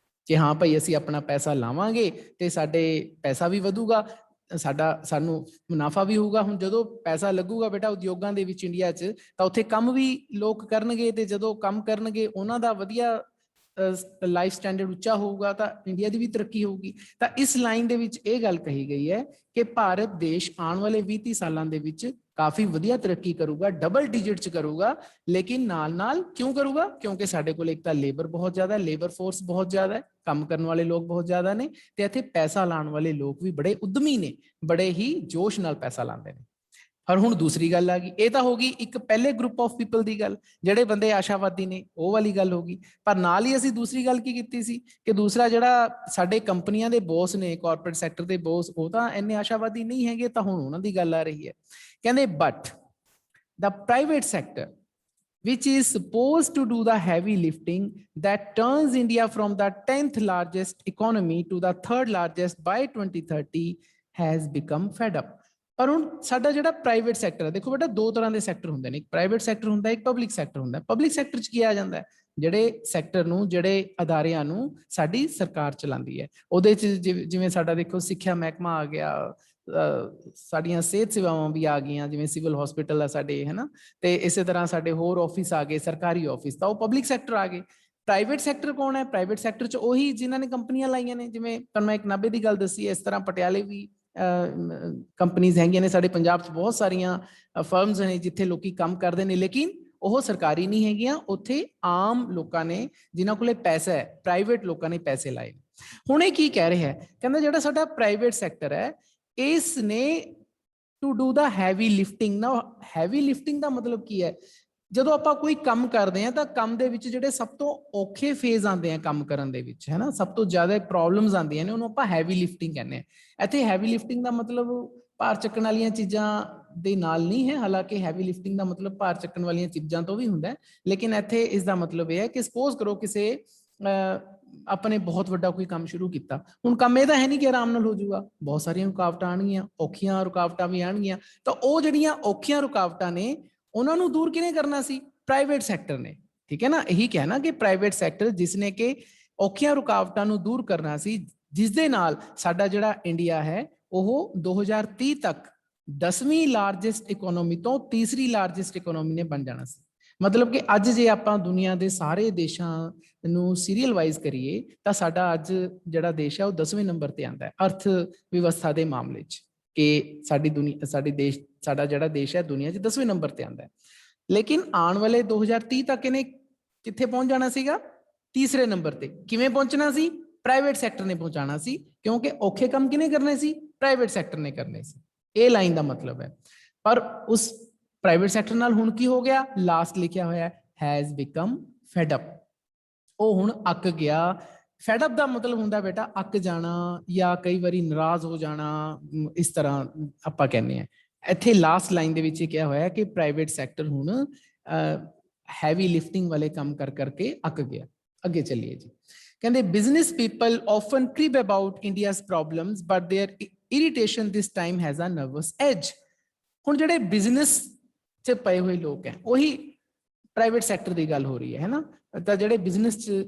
ਕਿ ਹਾਂ ਭਾਈ ਅਸੀਂ ਆਪਣਾ ਪੈਸਾ ਲਾਵਾਂਗੇ ਤੇ ਸਾਡੇ ਪੈਸਾ ਵੀ ਵਧੂਗਾ, ਸਾਨੂੰ ਮੁਨਾਫਾ ਵੀ ਹੋਊਗਾ। ਹੁਣ ਜਦੋਂ ਪੈਸਾ ਲੱਗੂਗਾ ਬੇਟਾ ਉਦਯੋਗਾਂ ਦੇ ਵਿੱਚ ਇੰਡੀਆ 'ਚ, ਤਾਂ ਉੱਥੇ ਕੰਮ ਵੀ ਲੋਕ ਕਰਨਗੇ, ਤੇ ਜਦੋਂ ਕੰਮ ਕਰਨਗੇ ਉਹਨਾਂ ਦਾ ਵਧੀਆ ਲਾਈਫ ਸਟੈਂਡਰਡ ਉੱਚਾ ਹੋਊਗਾ ਤਾਂ ਇੰਡੀਆ ਦੀ ਵੀ ਤਰੱਕੀ ਹੋਊਗੀ। ਤਾਂ ਇਸ ਲਾਈਨ ਦੇ ਵਿੱਚ ਇਹ ਗੱਲ ਕਹੀ ਗਈ ਹੈ ਕਿ ਭਾਰਤ ਦੇਸ਼ ਆਉਣ ਵਾਲੇ 20-30 ਸਾਲਾਂ ਦੇ ਵਿੱਚ ਕਾਫੀ ਵਧੀਆ ਤਰੱਕੀ ਕਰੂਗਾ, ਡਬਲ ਡਿਜਿਟ ਚ ਕਰੂਗਾ। ਲੇਕਿਨ ਨਾਲ ਨਾਲ ਕਿਉਂ ਕਰੂਗਾ? ਕਿਉਂਕਿ ਸਾਡੇ ਕੋਲ ਇੱਕ ਤਾਂ ਲੇਬਰ ਬਹੁਤ ਜ਼ਿਆਦਾ, ਲੇਬਰ ਫੋਰਸ ਬਹੁਤ ਜ਼ਿਆਦਾ ਹੈ, ਕੰਮ ਕਰਨ ਵਾਲੇ ਲੋਕ ਬਹੁਤ ਜ਼ਿਆਦਾ ਨੇ, ਤੇ ਇੱਥੇ ਪੈਸਾ ਲਾਉਣ ਵਾਲੇ ਲੋਕ ਵੀ ਬੜੇ ਉਦਮੀ ਨੇ, ਬੜੇ ਹੀ ਜੋਸ਼ ਨਾਲ ਪੈਸਾ ਲਾਉਂਦੇ ਨੇ। ਪਰ ਹੁਣ ਦੂਸਰੀ ਗੱਲ ਆ ਗਈ, ਇਹ ਤਾਂ ਹੋ ਗਈ ਇੱਕ ਪਹਿਲੇ ਗਰੁੱਪ ਆਫ ਪੀਪਲ ਦੀ ਗੱਲ, ਜਿਹੜੇ ਬੰਦੇ ਆਸ਼ਾਵਾਦੀ ਨੇ, ਉਹ ਵਾਲੀ ਗੱਲ ਹੋ ਗਈ। ਪਰ ਨਾਲ ਹੀ ਅਸੀਂ ਦੂਸਰੀ ਗੱਲ ਕੀ ਕੀਤੀ ਸੀ ਕਿ ਦੂਸਰਾ ਜਿਹੜਾ ਸਾਡੇ ਕੰਪਨੀਆਂ ਦੇ ਬੋਸ ਨੇ, ਕਾਰਪੋਰੇਟ ਸੈਕਟਰ ਦੇ ਬੋਸ, ਉਹ ਤਾਂ ਇੰਨੇ ਆਸ਼ਾਵਾਦੀ ਨਹੀਂ ਹੈਗੇ। ਤਾਂ ਹੁਣ ਉਹਨਾਂ ਦੀ ਗੱਲ ਆ ਰਹੀ ਹੈ, ਕਹਿੰਦੇ but the private sector which is supposed to do the heavy lifting that turns India from the 10th largest economy to the 3rd largest by 2030 has become fed up। ਪਰ ਹੁਣ ਸਾਡਾ ਜਿਹੜਾ ਪ੍ਰਾਈਵੇਟ ਸੈਕਟਰ ਹੈ, ਦੇਖੋ ਬੇਟਾ ਦੋ ਤਰ੍ਹਾਂ ਦੇ ਸੈਕਟਰ ਹੁੰਦੇ ਨੇ, ਇੱਕ ਪ੍ਰਾਈਵੇਟ ਸੈਕਟਰ ਹੁੰਦਾ, ਇੱਕ ਪਬਲਿਕ ਸੈਕਟਰ ਹੁੰਦਾ। ਪਬਲਿਕ ਸੈਕਟਰ 'ਚ ਕੀ ਆ ਜਾਂਦਾ ਹੈ? ਜਿਹੜੇ ਸੈਕਟਰ ਨੂੰ, ਜਿਹੜੇ ਅਦਾਰਿਆਂ ਨੂੰ ਸਾਡੀ ਸਰਕਾਰ ਚਲਾਉਂਦੀ ਹੈ, ਉਹਦੇ 'ਚ ਜਿਵੇਂ ਸਾਡਾ ਦੇਖੋ ਸਿੱਖਿਆ ਮਹਿਕਮਾ ਆ ਗਿਆ, ਸਾਡੀਆਂ ਸਿਹਤ ਸੇਵਾਵਾਂ ਵੀ ਆ ਗਈਆਂ, ਜਿਵੇਂ ਸਿਵਲ ਹਸਪੀਟਲ ਆ ਸਾਡੇ, ਹੈ ਨਾ, ਤੇ ਇਸੇ ਤਰ੍ਹਾਂ ਸਾਡੇ ਹੋਰ ਆਫਿਸ ਆ ਗਏ, ਸਰਕਾਰੀ ਆਫਿਸ, ਤਾਂ ਉਹ ਪਬਲਿਕ ਸੈਕਟਰ ਆ ਗਏ। ਪ੍ਰਾਈਵੇਟ ਸੈਕਟਰ ਕੌਣ ਹੈ? ਪ੍ਰਾਈਵੇਟ ਸੈਕਟਰ 'ਚ ਉਹੀ ਜਿਨ੍ਹਾਂ ਨੇ ਕੰਪਨੀਆਂ ਲਾਈਆਂ ਨੇ, ਜਿਵੇਂ ਤੁਹਾਨੂੰ ਮੈਂ ਇੱਕ 90 ਦੀ ਗੱਲ ਦੱਸੀ ਹੈ, ਇਸ ਤਰ੍ਹਾਂ ਪਟਿਆਲੇ ਵੀ ਕੰਪਨੀਆਂ ਹੈਗੀਆਂ ਨੇ, ਸਾਡੇ ਪੰਜਾਬ 'ਚ ਬਹੁਤ ਸਾਰੀਆਂ ਫਰਮਸ ਨੇ ਜਿੱਥੇ ਲੋਕੀ ਕੰਮ ਕਰਦੇ ਨੇ, ਲੇਕਿਨ ਉਹ ਸਰਕਾਰੀ ਨਹੀਂ ਹੈਗੀਆਂ, ਉੱਥੇ ਆਮ ਲੋਕਾਂ ਨੇ, ਜਿਨ੍ਹਾਂ ਕੋਲੇ ਪੈਸਾ ਹੈ, ਪ੍ਰਾਈਵੇਟ ਲੋਕਾਂ ਨੇ ਪੈਸੇ ਲਾਏ। ਹੁਣ ਇਹ ਕੀ ਕਹਿ ਰਿਹਾ ਹੈ? ਕਹਿੰਦਾ ਜਿਹੜਾ ਸਾਡਾ ਪ੍ਰਾਈਵੇਟ ਸੈਕਟਰ ਹੈ, ਇਸ ਨੇ ਟੂ ਡੂ ਦਾ ਹੈਵੀ ਲਿਫਟਿੰਗ। ਨਾ ਹੈਵੀ ਲਿਫਟਿੰਗ ਦਾ ਮਤਲਬ ਕੀ ਹੈ? ਜਦੋਂ ਆਪਾਂ ਕੋਈ ਕੰਮ ਕਰਦੇ ਹਾਂ ਤਾਂ ਕੰਮ ਦੇ ਵਿੱਚ ਜਿਹੜੇ ਸਭ ਤੋਂ ਔਖੇ ਫੇਜ਼ ਆਉਂਦੇ ਆ ਕੰਮ ਕਰਨ ਦੇ ਵਿੱਚ, ਹੈ ਨਾ, ਸਭ ਤੋਂ ਜ਼ਿਆਦਾ ਪ੍ਰੋਬਲਮਸ ਆਉਂਦੀਆਂ ਨੇ, ਉਹਨੂੰ ਆਪਾਂ ਹੈਵੀ ਲਿਫਟਿੰਗ ਕਹਿੰਦੇ ਆ। ਇੱਥੇ ਹੈਵੀ ਲਿਫਟਿੰਗ ਦਾ ਮਤਲਬ ਭਾਰ ਚੱਕਣ ਵਾਲੀਆਂ ਚੀਜ਼ਾਂ ਦੇ ਨਾਲ ਨਹੀਂ ਹੈ, ਹਾਲਾਂਕਿ ਹੈਵੀ ਲਿਫਟਿੰਗ ਦਾ ਮਤਲਬ ਭਾਰ ਚੱਕਣ ਵਾਲੀਆਂ ਚੀਜ਼ਾਂ ਤੋਂ ਵੀ ਹੁੰਦਾ ਹੈ, ਲੇਕਿਨ ਇੱਥੇ ਇਸ ਦਾ ਮਤਲਬ ਇਹ ਹੈ ਕਿ ਸਪੋਜ਼ ਕਰੋ ਕਿਸੇ ਆਪਣੇ ਬਹੁਤ ਵੱਡਾ ਕੋਈ ਕੰਮ ਸ਼ੁਰੂ ਕੀਤਾ। ਹੁਣ ਕੰਮ ਇਹ ਤਾਂ ਹੈ ਨਹੀਂ ਕਿ ਆਰਾਮ ਨਾਲ ਹੋ ਜਾਊਗਾ, ਬਹੁਤ ਸਾਰੀਆਂ ਰੁਕਾਵਟਾਂ ਆਉਣਗੀਆਂ, ਔਖੀਆਂ ਰੁਕਾਵਟਾਂ ਵੀ ਆਉਣਗੀਆਂ। ਤਾਂ ਉਹ ਜਿਹੜੀਆਂ ਔਖੀਆਂ ਰੁਕਾਵਟਾਂ ਨੇ, ਉਹਨਾਂ ਨੂੰ ਦੂਰ ਕਿਹਨੇ ਕਰਨਾ ਸੀ? ਪ੍ਰਾਈਵੇਟ ਸੈਕਟਰ ਨੇ, ਠੀਕ ਹੈ ਨਾ। ਇਹੀ ਕਹਿਣਾ ਕਿ ਪ੍ਰਾਈਵੇਟ ਸੈਕਟਰ ਜਿਸ ਨੇ ਕਿ ਔਖੀਆਂ ਰੁਕਾਵਟਾਂ ਨੂੰ ਦੂਰ ਕਰਨਾ ਸੀ, ਜਿਸ ਦੇ ਨਾਲ ਸਾਡਾ ਜਿਹੜਾ ਇੰਡੀਆ ਹੈ ਉਹ 2030 ਤੱਕ 10ਵੀਂ ਲਾਰਜੈਸਟ ਇਕਨੋਮੀ ਤੋਂ ਤੀਸਰੀ ਲਾਰਜੈਸਟ ਇਕਨੋਮੀ ਨੇ ਬਣ ਜਾਣਾ ਸੀ। ਮਤਲਬ ਕਿ ਅੱਜ ਜੇ ਆਪਾਂ ਦੁਨੀਆ ਦੇ ਸਾਰੇ ਦੇਸ਼ਾਂ ਨੂੰ ਸੀਰੀਅਲ ਵਾਈਜ਼ ਕਰੀਏ ਤਾਂ ਸਾਡਾ ਅੱਜ ਜਿਹੜਾ ਦੇਸ਼ ਹੈ ਉਹ 10ਵੇਂ ਨੰਬਰ ਤੇ ਆਉਂਦਾ ਹੈ ਅਰਥ ਵਿਵਸਥਾ ਦੇ ਮਾਮਲੇ 'ਚ, ਕਿ ਸਾਡਾ ਜਿਹੜਾ ਦੇਸ਼ ਹੈ ਦੁਨੀਆ 'ਚ 10ਵੇਂ ਨੰਬਰ ਤੇ ਆਉਂਦਾ ਹੈ। ਲੇਕਿਨ ਆਉਣ ਵਾਲੇ 2030 ਤੱਕ ਇਹਨੇ ਕਿੱਥੇ ਪਹੁੰਚ ਜਾਣਾ ਸੀਗਾ? ਤੀਸਰੇ ਨੰਬਰ ਤੇ। ਕਿਵੇਂ ਪਹੁੰਚਣਾ ਸੀ? ਪ੍ਰਾਈਵੇਟ ਸੈਕਟਰ ਨੇ ਪਹੁੰਚਾਣਾ ਸੀ, ਕਿਉਂਕਿ ਔਖੇ ਕੰਮ ਕਿਹਨੇ ਕਰਨੇ ਸੀ? ਪ੍ਰਾਈਵੇਟ ਸੈਕਟਰ ਨੇ ਕਰਨੇ ਸੀ। ਇਹ ਲਾਈਨ ਦਾ ਮਤਲਬ ਹੈ। ਪਰ ਉਸ ਪ੍ਰਾਈਵੇਟ ਸੈਕਟਰ ਨਾਲ ਹੁਣ ਕੀ ਹੋ ਗਿਆ? ਲਾਸਟ ਲਿਖਿਆ ਹੋਇਆ ਹੈਜ਼ ਬਿਕਮ ਫੈਡ ਅਪ। ਉਹ ਹੁਣ ਅੱਕ ਗਿਆ। ਫੈਡ ਅਪ ਦਾ ਮਤਲਬ ਹੁੰਦਾ ਬੇਟਾ ਅੱਕ ਜਾਣਾ, ਜਾਂ ਕਈ ਵਾਰੀ ਨਾਰਾਜ਼ ਹੋ ਜਾਣਾ, ਇਸ ਤਰ੍ਹਾਂ ਆਪਾਂ ਕਹਿੰਦੇ ਹਾਂ। ਇੱਥੇ ਲਾਸਟ ਲਾਈਨ ਦੇ ਵਿੱਚ ਇਹ ਕਿਹਾ ਹੋਇਆ ਕਿ ਪ੍ਰਾਈਵੇਟ ਸੈਕਟਰ ਹੁਣ ਹੈਵੀ ਲਿਫਟਿੰਗ ਵਾਲੇ ਕੰਮ ਕਰ ਕਰਕੇ ਅੱਕ ਗਿਆ। ਅੱਗੇ ਚੱਲੀਏ ਜੀ। ਕਹਿੰਦੇ business people often crib about India's problems but their irritation this time has a nervous edge. ਹੁਣ ਜਿਹੜੇ ਬਿਜ਼ਨਸ 'ਚ ਪਏ ਹੋਏ ਲੋਕ ਹੈ, ਉਹੀ ਪ੍ਰਾਈਵੇਟ ਸੈਕਟਰ ਦੀ ਗੱਲ ਹੋ ਰਹੀ ਹੈ ਨਾ। ਤਾਂ ਜਿਹੜੇ ਬਿਜ਼ਨਸ 'ਚ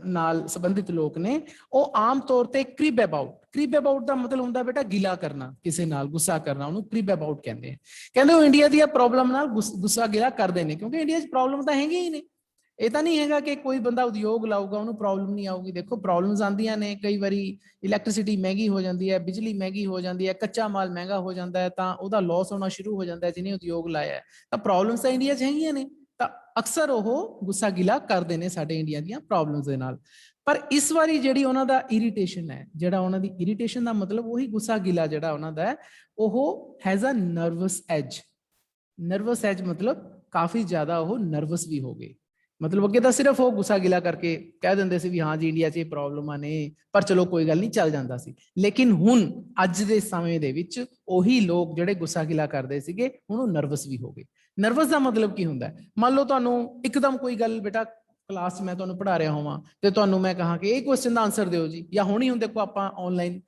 ਨਾਲ ਸੰਬੰਧਿਤ ਲੋਕ ਨੇ, ਉਹ ਆਮ ਤੌਰ ਤੇ ਕ੍ਰਿਬ ਅਬਾਊਟ ਦਾ ਮਤਲਬ ਹੁੰਦਾ ਬੇਟਾ ਗਿਲਾ ਕਰਨਾ, ਕਿਸੇ ਨਾਲ ਗੁੱਸਾ ਕਰਨਾ, ਉਹਨੂੰ ਕ੍ਰਿਬ ਅਬਾਊਟ ਕਹਿੰਦੇ ਆ। ਕਹਿੰਦੇ ਉਹ ਇੰਡੀਆ ਦੀਆਂ ਪ੍ਰੋਬਲਮ ਨਾਲ ਗੁੱਸਾ ਗਿਲਾ ਕਰਦੇ ਨੇ, ਕਿਉਂਕਿ ਇੰਡੀਆ 'ਚ ਪ੍ਰੋਬਲਮ ਤਾਂ ਹੈਗੀ ਹੀ ਨੇ। ਇਹ ਤਾਂ ਨਹੀਂ ਹੈਗਾ ਕਿ ਕੋਈ ਬੰਦਾ ਉਦਯੋਗ ਲਾਊਗਾ ਉਹਨੂੰ ਪ੍ਰੋਬਲਮ ਨਹੀਂ ਆਊਗੀ। ਦੇਖੋ ਪ੍ਰੋਬਲਮਸ ਆਉਂਦੀਆਂ ਨੇ, ਕਈ ਵਾਰੀ ਇਲੈਕਟ੍ਰਿਸਿਟੀ ਮਹਿੰਗੀ ਹੋ ਜਾਂਦੀ ਹੈ, ਬਿਜਲੀ ਮਹਿੰਗੀ ਹੋ ਜਾਂਦੀ ਹੈ, ਕੱਚਾ ਮਾਲ ਮਹਿੰਗਾ ਹੋ ਜਾਂਦਾ ਹੈ, ਤਾਂ ਉਹਦਾ ਲਾਸ ਹੋਣਾ ਸ਼ੁਰੂ ਹੋ ਜਾਂਦਾ ਹੈ ਜਿਹਨੇ ਉਦਯੋਗ ਲਾਇਆ ਹੈ। ਤਾਂ ਪ੍ਰੋਬਲਮਸ ਤਾਂ ਇੰਡੀਆ 'ਚ ਹੈਗੀਆਂ ਨੇ, ਤਾਂ ਅਕਸਰ ਉਹ ਗੁੱਸਾ ਗਿਲਾ ਕਰਦੇ ਨੇ ਸਾਡੇ ਇੰਡੀਆ ਦੀਆਂ ਪ੍ਰੋਬਲਮਸ ਦੇ ਨਾਲ। ਪਰ ਇਸ ਵਾਰੀ ਜਿਹੜੀ ਉਹਨਾਂ ਦਾ ਇਰੀਟੇਸ਼ਨ ਹੈ, ਜਿਹੜਾ ਉਹਨਾਂ ਦੀ ਇਰੀਟੇਸ਼ਨ ਦਾ ਮਤਲਬ ਉਹੀ ਗੁੱਸਾ ਗਿਲਾ ਜਿਹੜਾ ਉਹਨਾਂ ਦਾ ਹੈ, ਉਹ has a nervous edge. Nervous edge ਮਤਲਬ ਕਾਫੀ ਜ਼ਿਆਦਾ ਉਹ ਨਰਵਸ ਵੀ ਹੋ ਗਏ। ਮਤਲਬ ਅੱਗੇ ਤਾਂ ਸਿਰਫ ਉਹ ਗੁੱਸਾ ਗਿਲਾ ਕਰਕੇ ਕਹਿ ਦਿੰਦੇ ਸੀ ਵੀ ਹਾਂ ਜੀ ਇੰਡੀਆ 'ਚ ਇਹ ਪ੍ਰੋਬਲਮਾਂ ਨੇ, ਪਰ ਚਲੋ ਕੋਈ ਗੱਲ ਨਹੀਂ, ਚੱਲ ਜਾਂਦਾ ਸੀ। ਲੇਕਿਨ ਹੁਣ ਅੱਜ ਦੇ ਸਮੇਂ ਦੇ ਵਿੱਚ ਉਹੀ ਲੋਕ ਜਿਹੜੇ ਗੁੱਸਾ ਗਿਲਾ ਕਰਦੇ ਸੀਗੇ, ਹੁਣ ਉਹ ਨਰਵਸ ਵੀ ਹੋ ਗਏ। ਨਰਵਸ ਦਾ ਮਤਲਬ ਕੀ ਹੁੰਦਾ? ਮੰਨ ਲਓ ਤੁਹਾਨੂੰ ਇੱਕਦਮ ਕੋਈ ਗੱਲ ਬੇਟਾ ਕਲਾਸ 'ਚ ਮੈਂ ਤੁਹਾਨੂੰ ਪੜ੍ਹਾ ਰਿਹਾ ਹੋਵਾਂ ਤੇ ਤੁਹਾਨੂੰ ਮੈਂ ਕਹਾਂ ਕਿ ਇਹ ਕੁਐਸਚਨ ਦਾ ਆਨਸਰ ਦਿਓ ਜੀ, ਜਾਂ ਹੁਣ ਹੀ ਹੁਣ ਦੇਖੋ ਆਪਾਂ ਆਨਲਾਈਨ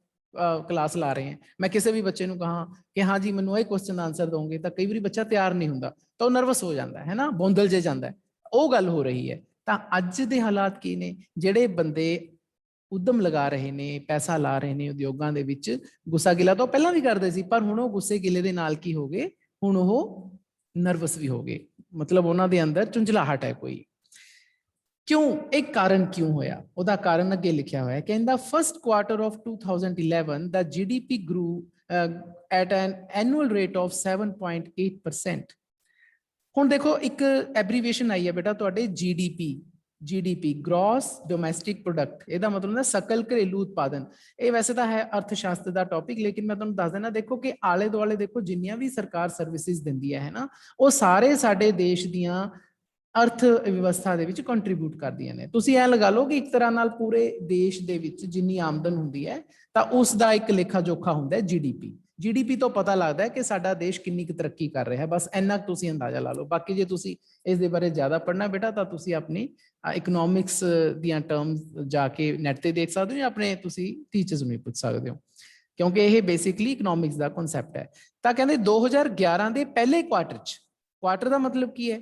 ਕਲਾਸ ਲਾ ਰਹੇ ਹਾਂ, ਮੈਂ ਕਿਸੇ ਵੀ ਬੱਚੇ ਨੂੰ ਕਹਾਂ ਕਿ ਹਾਂ ਜੀ ਮੈਨੂੰ ਇਹ ਕੁਐਸਚਨ ਦਾ ਆਨਸਰ ਦੋਗੇ, ਤਾਂ ਕਈ ਵਾਰੀ ਬੱਚਾ ਤਿਆਰ ਨਹੀਂ ਹੁੰਦਾ, ਤਾਂ ਉਹ ਨਰਵਸ ਹੋ ਜਾਂਦਾ ਹੈ ਨਾ, ਬੌਂਦਲ ਜੇ ਜਾਂਦਾ। ਉਹ ਗੱਲ ਹੋ ਰਹੀ ਹੈ। ਤਾਂ ਅੱਜ ਦੇ ਹਾਲਾਤ ਕੀ ਨੇ? ਜਿਹੜੇ ਬੰਦੇ ਉਦਮ ਲਗਾ ਰਹੇ ਨੇ, ਪੈਸਾ ਲਾ ਰਹੇ ਨੇ ਉਦਯੋਗਾਂ ਦੇ ਵਿੱਚ, ਗੁੱਸਾ ਗਿਲਾ ਤਾਂ ਪਹਿਲਾਂ ਵੀ ਕਰਦੇ ਸੀ, ਪਰ ਹੁਣ ਉਹ ਗੁੱਸੇ ਗਿਲੇ ਦੇ ਨਾਲ ਕੀ ਹੋ ਗਏ? ਹੁਣ ਉਹ ਨਰਵਸ ਵੀ ਹੋ ਗਏ। ਮਤਲਬ ਉਹਨਾਂ ਦੇ ਅੰਦਰ ਚੁੰਝਲਾਹਟ ਹੈ ਕੋਈ। क्यों, एक कारण क्यों होया, ਉਹਦਾ ਕਾਰਨ ਅੱਗੇ ਲਿਖਿਆ ਹੋਇਆ ਹੈ। in the first quarter of 2011 the GDP grew at an annual rate of 7.8%। ਹੁਣ ਦੇਖੋ ਇੱਕ ਐਬਰੀਵੇਸ਼ਨ ਆਈ ਹੈ ਬੇਟਾ ਤੁਹਾਡੇ ਜੀਡੀਪੀ ਗ੍ਰੋਸ ਡੋਮੈਸਟਿਕ ਪ੍ਰੋਡਕਟ, ਇਹਦਾ ਮਤਲਬ ਹੁੰਦਾ ਸਕਲ ਘਰੇਲੂ ਉਤਪਾਦਨ। ਇਹ ਵੈਸੇ ਤਾਂ ਹੈ ਅਰਥ ਸ਼ਾਸਤਰ ਦਾ ਟੌਪਿਕ, ਲੇਕਿਨ ਮੈਂ ਤੁਹਾਨੂੰ ਦੱਸ ਦੇਣਾ, ਦੇਖੋ ਕਿ ਆਲੇ ਦੁਆਲੇ ਦੇਖੋ ਜਿੰਨੀਆਂ ਵੀ ਸਰਕਾਰ ਸਰਵਿਸਿਜ਼ ਦਿੰਦੀ ਹੈ ਨਾ, ਉਹ ਸਾਰੇ ਸਾਡੇ ਦੇਸ਼ ਦੀਆਂ ਅਰਥ ਵਿਵਸਥਾ ਦੇ ਵਿੱਚ ਕੰਟਰੀਬਿਊਟ ਕਰਦੀਆਂ ਨੇ। ਤੁਸੀਂ ਇਹ ਲਗਾ ਲਓ ਕਿ ਇੱਕ ਤਰ੍ਹਾਂ ਨਾਲ ਪੂਰੇ ਦੇਸ਼ ਦੇ ਵਿੱਚ ਜਿੰਨੀ ਆਮਦਨ ਹੁੰਦੀ ਹੈ ਤਾਂ ਉਸ ਦਾ ਇੱਕ ਲੇਖਾ ਜੋਖਾ ਹੁੰਦਾ ਹੈ ਜੀਡੀਪੀ ਤੋਂ ਪਤਾ ਲੱਗਦਾ ਹੈ ਕਿ ਸਾਡਾ ਦੇਸ਼ ਕਿੰਨੀ ਕੁ ਤਰੱਕੀ ਕਰ ਰਿਹਾ ਹੈ। ਬਸ ਇੰਨਾ ਕੁ ਤੁਸੀਂ ਅੰਦਾਜ਼ਾ ਲਾ ਲਓ। ਬਾਕੀ ਜੇ ਤੁਸੀਂ ਇਸ ਦੇ ਬਾਰੇ ਜ਼ਿਆਦਾ ਪੜ੍ਹਨਾ ਬੇਟਾ ਤਾਂ ਤੁਸੀਂ ਆਪਣੀ ਇਕਨੋਮਿਕਸ ਦੀਆਂ ਟਰਮਸ ਜਾ ਕੇ ਨੈਟ ਤੇ ਦੇਖ ਸਕਦੇ ਹੋ, ਜਾਂ ਆਪਣੇ ਤੁਸੀਂ ਟੀਚਰਸ ਨੂੰ ਵੀ ਪੁੱਛ ਸਕਦੇ ਹੋ, ਕਿਉਂਕਿ ਇਹ ਬੇਸਿਕਲੀ ਇਕਨੋਮਿਕਸ ਦਾ ਕਨਸੈਪਟ ਹੈ। ਤਾਂ ਕਹਿੰਦੇ 2011 ਦੇ ਪਹਿਲੇ ਕੁਆਟਰ 'ਚ, ਕੁਆਟਰ ਦਾ ਮਤਲਬ ਕੀ ਹੈ,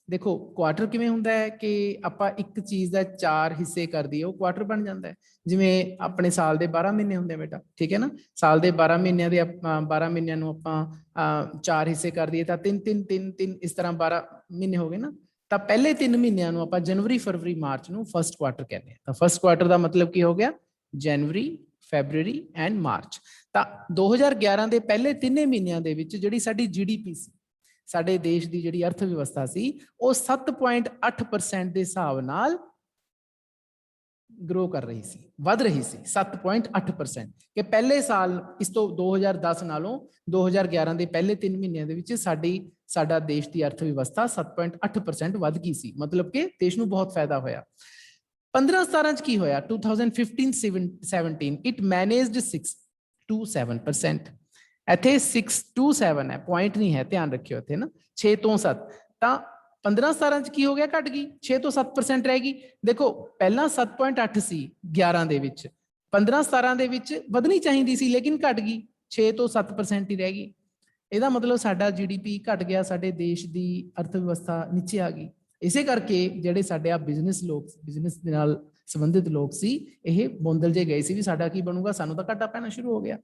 ਦੇਖੋ ਕੁਆਟਰ ਕਿਵੇਂ ਹੁੰਦਾ ਹੈ ਕਿ ਆਪਾਂ ਇੱਕ ਚੀਜ਼ ਦਾ 4 ਹਿੱਸੇ ਕਰ ਦਈਏ ਉਹ ਕੁਆਟਰ ਬਣ ਜਾਂਦਾ ਹੈ। ਜਿਵੇਂ ਆਪਣੇ ਸਾਲ ਦੇ 12 ਮਹੀਨੇ ਹੁੰਦੇ ਬੇਟਾ, ਠੀਕ ਹੈ ਨਾ, ਸਾਲ ਦੇ 12 ਮਹੀਨਿਆਂ ਦੇ 12 ਮਹੀਨਿਆਂ ਨੂੰ ਆਪਾਂ 4 ਹਿੱਸੇ ਕਰ ਦਈਏ ਤਾਂ 3 ਇਸ ਤਰ੍ਹਾਂ 12 ਮਹੀਨੇ ਹੋ ਗਏ ਨਾ। ਤਾਂ ਪਹਿਲੇ 3 ਮਹੀਨਿਆਂ ਨੂੰ ਆਪਾਂ ਜਨਵਰੀ, ਫਰਵਰੀ, ਮਾਰਚ ਨੂੰ ਫਸਟ ਕੁਆਟਰ ਕਹਿੰਦੇ ਹਾਂ। ਤਾਂ ਫਸਟ ਕੁਆਟਰ ਦਾ ਮਤਲਬ ਕੀ ਹੋ ਗਿਆ, ਜਨਵਰੀ, ਫੈਬਰੂਅਰੀ ਐਂਡ ਮਾਰਚ। ਤਾਂ 2011 ਦੇ ਪਹਿਲੇ 3 ਮਹੀਨਿਆਂ ਦੇ ਵਿੱਚ ਜਿਹੜੀ ਸਾਡੀ ਜੀਡੀਪੀ ਸੀ, ਸਾਡੇ ਦੇਸ਼ ਦੀ ਜਿਹੜੀ ਅਰਥ ਵਿਵਸਥਾ ਸੀ, ਉਹ 7.8% ਦੇ ਹਿਸਾਬ ਨਾਲ ਗਰੋ ਕਰ ਰਹੀ ਸੀ, ਵੱਧ ਰਹੀ ਸੀ 7.8%। ਕਿ ਪਹਿਲੇ ਸਾਲ ਇਸ ਤੋਂ 2010 ਨਾਲੋਂ 2011 ਦੇ ਪਹਿਲੇ 3 ਮਹੀਨਿਆਂ ਦੇ ਵਿੱਚ ਸਾਡਾ ਦੇਸ਼ ਦੀ ਅਰਥ ਵਿਵਸਥਾ 7.8% ਵੱਧ ਗਈ ਸੀ, ਮਤਲਬ ਕਿ ਦੇਸ਼ ਨੂੰ ਬਹੁਤ ਫਾਇਦਾ ਹੋਇਆ। 15-17 ਚ ਕੀ ਹੋਇਆ, 2015-17 ਇਟ ਮੈਨੇਜਡ 6 to 7%। ਇੱਥੇ 6 to 7 ਹੈ, ਪੁਆਇੰਟ ਨਹੀਂ ਹੈ, ਧਿਆਨ ਰੱਖਿਓ ਇੱਥੇ ਨਾ, 6 ਤੋਂ 7। ਤਾਂ 15-17 ਚ ਕੀ ਹੋ ਗਿਆ, ਘਟ ਗਈ, 6 ਤੋਂ 7% ਰਹਿ ਗਈ। ਦੇਖੋ ਪਹਿਲਾਂ 7.8 ਸੀ 11 ਦੇ ਵਿੱਚ, 15-17 ਦੇ ਵਿੱਚ ਵਧਣੀ ਚਾਹੀਦੀ ਸੀ ਲੇਕਿਨ ਘਟ ਗਈ, 6 ਤੋਂ 7% ਹੀ ਰਹਿ ਗਈ। ਇਹਦਾ ਮਤਲਬ ਸਾਡਾ ਜੀਡੀਪੀ ਘਟ ਗਿਆ, ਸਾਡੇ ਦੇਸ਼ ਦੀ ਅਰਥ ਵਿਵਸਥਾ ਨੀਚੇ ਆ ਗਈ। ਇਸੇ ਕਰਕੇ ਜਿਹੜੇ ਸਾਡੇ ਆ ਬਿਜ਼ਨਸ ਦੇ ਨਾਲ ਸੰਬੰਧਿਤ ਲੋਕ ਸੀ, ਇਹ ਬੋਂਦਲ ਜੇ ਗਏ ਸੀ ਵੀ ਸਾਡਾ ਕੀ ਬਣੂਗਾ, ਸਾਨੂੰ ਤਾਂ ਘਾਟਾ ਪੈਣਾ ਸ਼ੁਰੂ ਹੋ ਗਿਆ।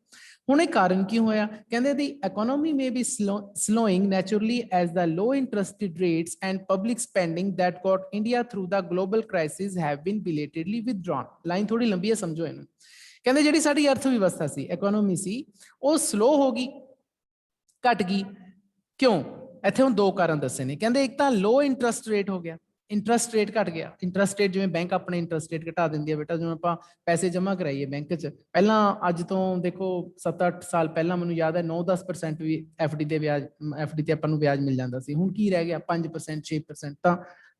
ਹੁਣ ਇਹ ਕਾਰਨ ਕੀ ਹੋਇਆ, ਕਹਿੰਦੇ ਦੀ economy may be slowing naturally as the low interest rates and public spending that got India through the global crisis have been belatedly withdrawn। Line ਥੋੜੀ ਲੰਬੀ ਹੈ, ਸਮਝੋ ਇਹਨੂੰ। ਕਹਿੰਦੇ ਜਿਹੜੀ ਸਾਡੀ ਅਰਥ ਵਿਵਸਥਾ ਸੀ, ਇਕਨੋਮੀ ਸੀ, ਉਹ ਸਲੋ ਹੋ ਗਈ, ਘਟ ਗਈ। ਕਿਉਂ, ਇੱਥੇ ਹੁਣ 2 ਕਾਰਨ ਦੱਸੇ ਨੇ। ਕਹਿੰਦੇ ਇੱਕ ਤਾਂ ਲੋ ਇੰਟਰਸਟ ਰੇਟ ਹੋ ਗਿਆ, ਇੰਟਰਸਟ ਰੇਟ ਘਟ ਗਿਆ। ਇੰਟਰਸਟ ਰੇਟ ਜਿਵੇਂ ਬੈਂਕ ਆਪਣੇ ਇੰਟਰਸਟ ਰੇਟ ਘਟਾ ਦਿੰਦੀ ਹੈ ਬੇਟਾ, ਜਿਵੇਂ ਆਪਾਂ ਪੈਸੇ ਜਮ੍ਹਾਂ ਕਰਾਈਏ ਬੈਂਕ 'ਚ, ਪਹਿਲਾਂ ਅੱਜ ਤੋਂ ਦੇਖੋ 7-8 ਸਾਲ ਪਹਿਲਾਂ ਮੈਨੂੰ ਯਾਦ ਹੈ 9-10% ਵੀ ਐਫਡੀ ਤੇ ਆਪਾਂ ਨੂੰ ਵਿਆਜ ਮਿਲ ਜਾਂਦਾ ਸੀ। ਹੁਣ ਕੀ ਰਹਿ ਗਿਆ, 5%, 6%। ਤਾਂ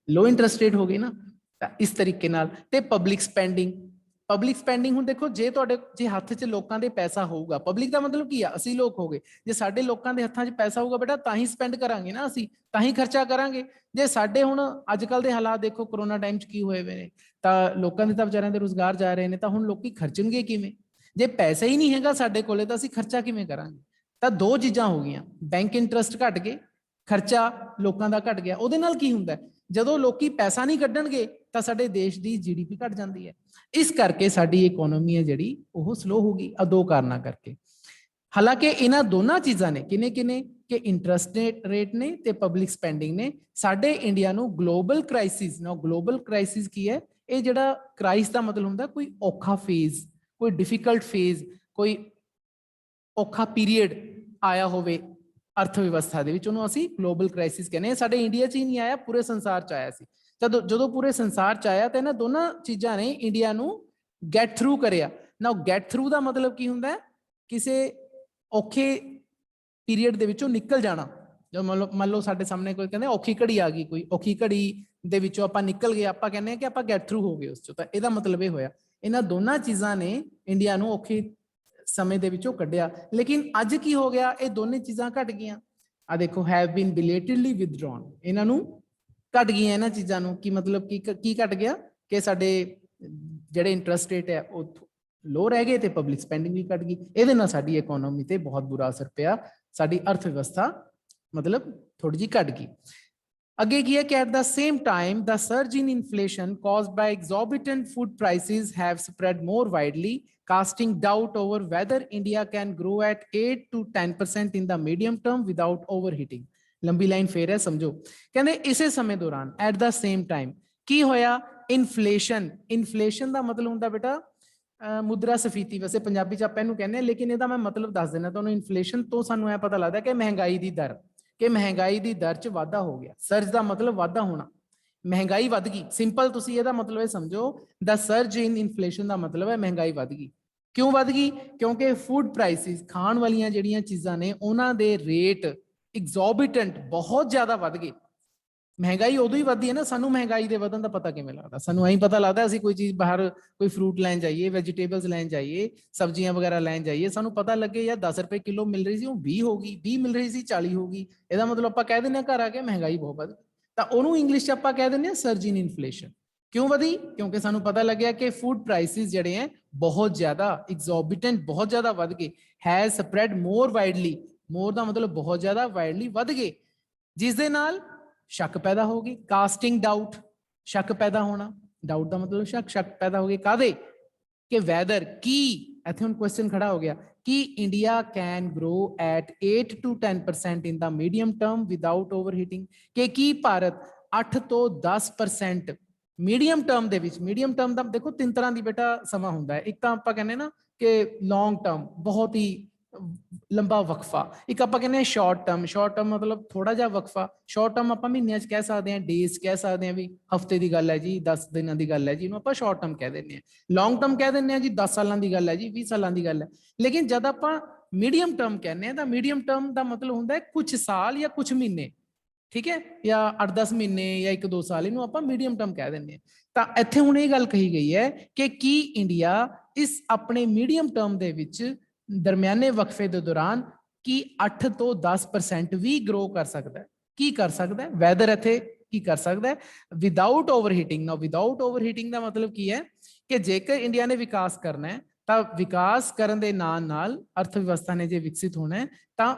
ਲੋ ਇੰਟਰਸਟ ਰੇਟ ਹੋ ਗਈ ਨਾ। ਤਾਂ ਇਸ ਤਰੀਕੇ ਨਾਲ। ਤੇ ਪਬਲਿਕ ਸਪੈਂਡਿੰਗ ਹੁਣ ਦੇਖੋ, ਜੇ ਹੱਥ 'ਚ ਲੋਕਾਂ ਦੇ ਪੈਸਾ ਹੋਊਗਾ, ਪਬਲਿਕ ਦਾ ਮਤਲਬ ਕੀ ਆ, ਅਸੀਂ ਲੋਕ ਹੋ ਗਏ। ਜੇ ਸਾਡੇ ਲੋਕਾਂ ਦੇ ਹੱਥਾਂ 'ਚ ਪੈਸਾ ਹੋਊਗਾ ਬੇਟਾ, ਤਾਂ ਹੀ ਸਪੈਂਡ ਕਰਾਂਗੇ ਨਾ, ਅਸੀਂ ਤਾਂ ਹੀ ਖਰਚਾ ਕਰਾਂਗੇ। ਜੇ ਸਾਡੇ ਹੁਣ ਅੱਜ ਕੱਲ ਦੇ ਹਾਲਾਤ ਦੇਖੋ, ਕਰੋਨਾ ਟਾਈਮ 'ਚ ਕੀ ਹੋਏ ਹੋਏ ਨੇ, ਤਾਂ ਲੋਕਾਂ ਦੇ ਤਾਂ ਵਿਚਾਰਿਆਂ ਦੇ ਰੁਜ਼ਗਾਰ ਜਾ ਰਹੇ ਨੇ, ਤਾਂ ਹੁਣ ਲੋਕੀ ਖਰਚਣਗੇ ਕਿਵੇਂ? ਜੇ ਪੈਸਾ ਹੀ ਨਹੀਂ ਹੈਗਾ ਸਾਡੇ ਕੋਲੇ ਤਾਂ ਅਸੀਂ ਖਰਚਾ ਕਿਵੇਂ ਕਰਾਂਗੇ? ਤਾਂ 2 ਚੀਜ਼ਾਂ ਹੋ ਗਈਆਂ, ਬੈਂਕ ਇੰਟਰਸਟ ਘਟ ਗਏ, ਖਰਚਾ ਲੋਕਾਂ ਦਾ ਘਟ ਗਿਆ। ਉਹਦੇ ਨਾਲ ਕੀ ਹੁੰਦਾ, ਜਦੋਂ ਲੋਕੀ ਪੈਸਾ ਨਹੀਂ ਕੱਢਣਗੇ ਤਾਂ ਸਾਡੇ ਦੇਸ਼ ਦੀ ਜੀਡੀਪੀ ਘਟ ਜਾਂਦੀ ਹੈ। ਇਸ ਕਰਕੇ ਸਾਡੀ ਇਕਨੋਮੀ ਹੈ ਜਿਹੜੀ ਉਹ ਸਲੋ ਹੋ ਗਈ, ਆ 2 ਕਾਰਨਾਂ ਕਰਕੇ। ਹਾਲਾਂਕਿ ਇਹਨਾਂ ਦੋਨਾਂ ਚੀਜ਼ਾਂ ਨੇ ਕਿਨੇ ਕਿ ਇੰਟਰਸਟ ਰੇਟ ਨੇ ਤੇ ਪਬਲਿਕ ਸਪੈਂਡਿੰਗ ਨੇ ਸਾਡੇ ਇੰਡੀਆ ਨੂੰ ਗਲੋਬਲ ਕ੍ਰਾਈਸਿਸ ਕੀ ਹੈ, ਇਹ ਜਿਹੜਾ ਕ੍ਰਾਈਸ ਦਾ ਮਤਲਬ ਹੁੰਦਾ ਕੋਈ ਔਖਾ ਫੇਜ਼, ਕੋਈ ਡਿਫਿਕਲਟ ਫੇਜ਼, ਕੋਈ ਔਖਾ ਪੀਰੀਅਡ ਆਇਆ ਹੋਵੇ ਅਰਥ ਵਿਵਸਥਾ ਦੇ ਵਿੱਚ, ਉਹਨੂੰ ਅਸੀਂ ਗਲੋਬਲ ਕ੍ਰਾਈਸਿਸ ਕਹਿੰਦੇ ਹਾਂ। ਸਾਡੇ ਇੰਡੀਆ 'ਚ ਹੀ ਨਹੀਂ ਆਇਆ, ਪੂਰੇ ਸੰਸਾਰ 'ਚ ਆਇਆ ਸੀ। ਜਦੋਂ ਪੂਰੇ ਸੰਸਾਰ 'ਚ ਆਇਆ ਤਾਂ ਇਹਨਾਂ ਦੋਨਾਂ ਚੀਜ਼ਾਂ ਨੇ ਇੰਡੀਆ ਨੂੰ ਗੈਟ ਥਰੂ ਕਰਿਆ ਨਾ। ਗੈਟ ਥਰੂ ਦਾ ਮਤਲਬ ਕੀ ਹੁੰਦਾ ਹੈ, ਕਿਸੇ ਔਖੇ ਪੀਰੀਅਡ ਦੇ ਵਿੱਚੋਂ ਨਿਕਲ ਜਾਣਾ। ਜੋ ਮੰਨ ਲਓ ਸਾਡੇ ਸਾਹਮਣੇ ਕੋਈ ਕਹਿੰਦੇ ਔਖੀ ਘੜੀ ਆ ਗਈ, ਕੋਈ ਔਖੀ ਘੜੀ ਦੇ ਵਿੱਚੋਂ ਆਪਾਂ ਨਿਕਲ ਗਏ, ਆਪਾਂ ਕਹਿੰਦੇ ਹਾਂ ਕਿ ਆਪਾਂ ਗੈਟ ਥਰੂ ਹੋ ਗਏ ਉਸ 'ਚੋਂ। ਤਾਂ ਇਹਦਾ ਮਤਲਬ ਇਹ ਹੋਇਆ, ਇਹਨਾਂ ਦੋਨਾਂ ਚੀਜ਼ਾਂ ਨੇ ਇੰਡੀਆ ਨੂੰ ਔਖੇ ਸਮੇਂ ਦੇ ਵਿੱਚੋਂ ਕੱਢਿਆ। ਲੇਕਿਨ ਅੱਜ ਕੀ ਹੋ ਗਿਆ, ਇਹ ਦੋਨੇ ਚੀਜ਼ਾਂ ਘਟ ਗਈਆਂ। ਆ ਦੇਖੋ, ਹੈਵ ਬੀਨ ਬਿਲੇਟਡਲੀ ਵਿਦਡਰਾਨ, ਇਹਨਾਂ ਨੂੰ ਘਟ ਗਈਆਂ ਇਹਨਾਂ ਚੀਜ਼ਾਂ ਨੂੰ। ਕੀ ਮਤਲਬ ਕੀ ਘਟ ਗਿਆ, ਕਿ ਸਾਡੇ ਜਿਹੜੇ ਇੰਟਰਸਟ ਰੇਟ ਹੈ ਉਹ ਲੋ ਰਹਿ ਗਏ ਤੇ ਪਬਲਿਕ ਸਪੈਂਡਿੰਗ ਵੀ ਘਟ ਗਈ। ਇਹਦੇ ਨਾਲ ਸਾਡੀ ਇਕਨੋਮੀ ਤੇ ਬਹੁਤ ਬੁਰਾ ਅਸਰ ਪਿਆ, ਸਾਡੀ ਅਰਥ ਵਿਵਸਥਾ ਮਤਲਬ ਥੋੜੀ ਜਿਹੀ ਘਟ ਗਈ। ਅੱਗੇ ਕੀ ਹੈ ਕਿ at the same time the surge in inflation caused by exorbitant food prices have spread more widely, casting doubt over whether India can grow at 8 to 10% in the medium term without overheating। ਲੰਬੀ line ਫੇਰ ਹੈ, ਸਮਝੋ। ਕਹਿੰਦੇ ਇਸੇ ਸਮੇਂ ਦੌਰਾਨ, at the same time, की होया इन्फ्लेशन। इन्फ्लेशन का मतलब हुंदा बेटा मुद्रा स्फीति, वैसे पंजाबी च आपां इहनूं कहने, लेकिन इहदा मैं मतलब दस देना तुहानूं। इन्फ्लेशन तो सानूं यह पता लगता है कि महंगाई की दर, कि महंगाई की दर च वाधा हो गया। सर्ज का मतलब वाधा होना, महंगाई वध गई। सिंपल तुसीं इहदा मतलब ये समझो, द सर्ज इन इन्फ्लेशन का मतलब है महंगाई वध गई। क्यों वध गई? क्योंकि फूड प्राइसिस, खाण वालियां जिहड़ियां चीज़ां ने उन्हां दे रेट एग्जॉर्बिटेंट बहुत ज़्यादा वध गए। महंगाई उदों ही वधदी है ना, सानू महंगाई के वधन का पता किवें लगदा? सानू ऐं पता लगदा असीं कोई चीज़ बाहर कोई फ्रूट लैन जाइए, वैजीटेबल्स लैन जाइए, सब्जियां वगैरह लैन जाइए, सानू पता लगे यार 10 रुपए किलो मिल रही सी, 20 होगी, 20 मिल रही सी 40 होगी। इहदा मतलब आपां कह दिंदे घर आके महंगाई बहुत वध गई। तां ओनूं इंग्लिश च आपां कह दिंदे सर्ज इन इन्फ्लेशन। क्यों वधी? क्योंकि सानू पता लग्या कि फूड प्राइसिस जिहड़े हैं बहुत ज्यादा एग्जॉर्बिटेंट, बहुत ज्यादा वध गए। हैज स्प्रैड मोर वाइडली, मोर का मतलब बहुत ज्यादा, वाइडली वध गए, जिस दे नाल शक पैदा हो गई। कास्टिंग डाउट, शक पैदा होना, डाउट का मतलब शक, शक पैदा हो गए कादे? कि वैदर की, इत्थे हुण क्वेश्चन खड़ा हो गया कि India can grow at 8 to 10% in the medium term without overheating, कि भारत 8 ਤੋਂ 10% मीडियम टर्म ਦੇ ਵਿੱਚ, मीडियम टर्म ਦਾ देखो तीन तरह की बेटा समा ਹੁੰਦਾ है। एक ਤਾਂ ਆਪਾਂ ਕਹਿੰਦੇ ना कि लॉन्ग टर्म, बहुत ही लंबा वक्फा, एक आप कहने शॉर्ट टर्म, शॉर्ट टर्म मतलब थोड़ा जा वक्फा। शॉर्ट टर्म आप महीनों कह सकते हैं, डेज कह सकते हैं, भी हफ्ते की गल है जी, 10 दिनों की गल है जी, आप शॉर्ट टर्म कह दें। लॉन्ग टर्म कह दें जी 10 सालों की गल है जी, 20 सालों की गल है। लेकिन जब आप मीडियम टर्म कहने तो मीडियम टर्म का मतलब होंगे है कुछ साल या कुछ महीने, ठीक है, या 8-10 महीने या 1-2 साल, इनू आप मीडियम टर्म कह दें। तो इत्थे हुण ये गल कही गई है कि की इंडिया इस अपने मीडियम टर्म दे विच दरमियाने वक्फे के दौरान की 8 ਤੋਂ 10% भी ग्रो कर सकता है। की कर सकता है? वैदर इत्थे की कर सकता है विदाउट ओवरहीटिंग। ना विदाउट ओवरहीटिंग का मतलब की है कि जेकर इंडिया ने विकास करना है तो विकास करने के नाल अर्थव्यवस्था ने जे विकसित होना है तो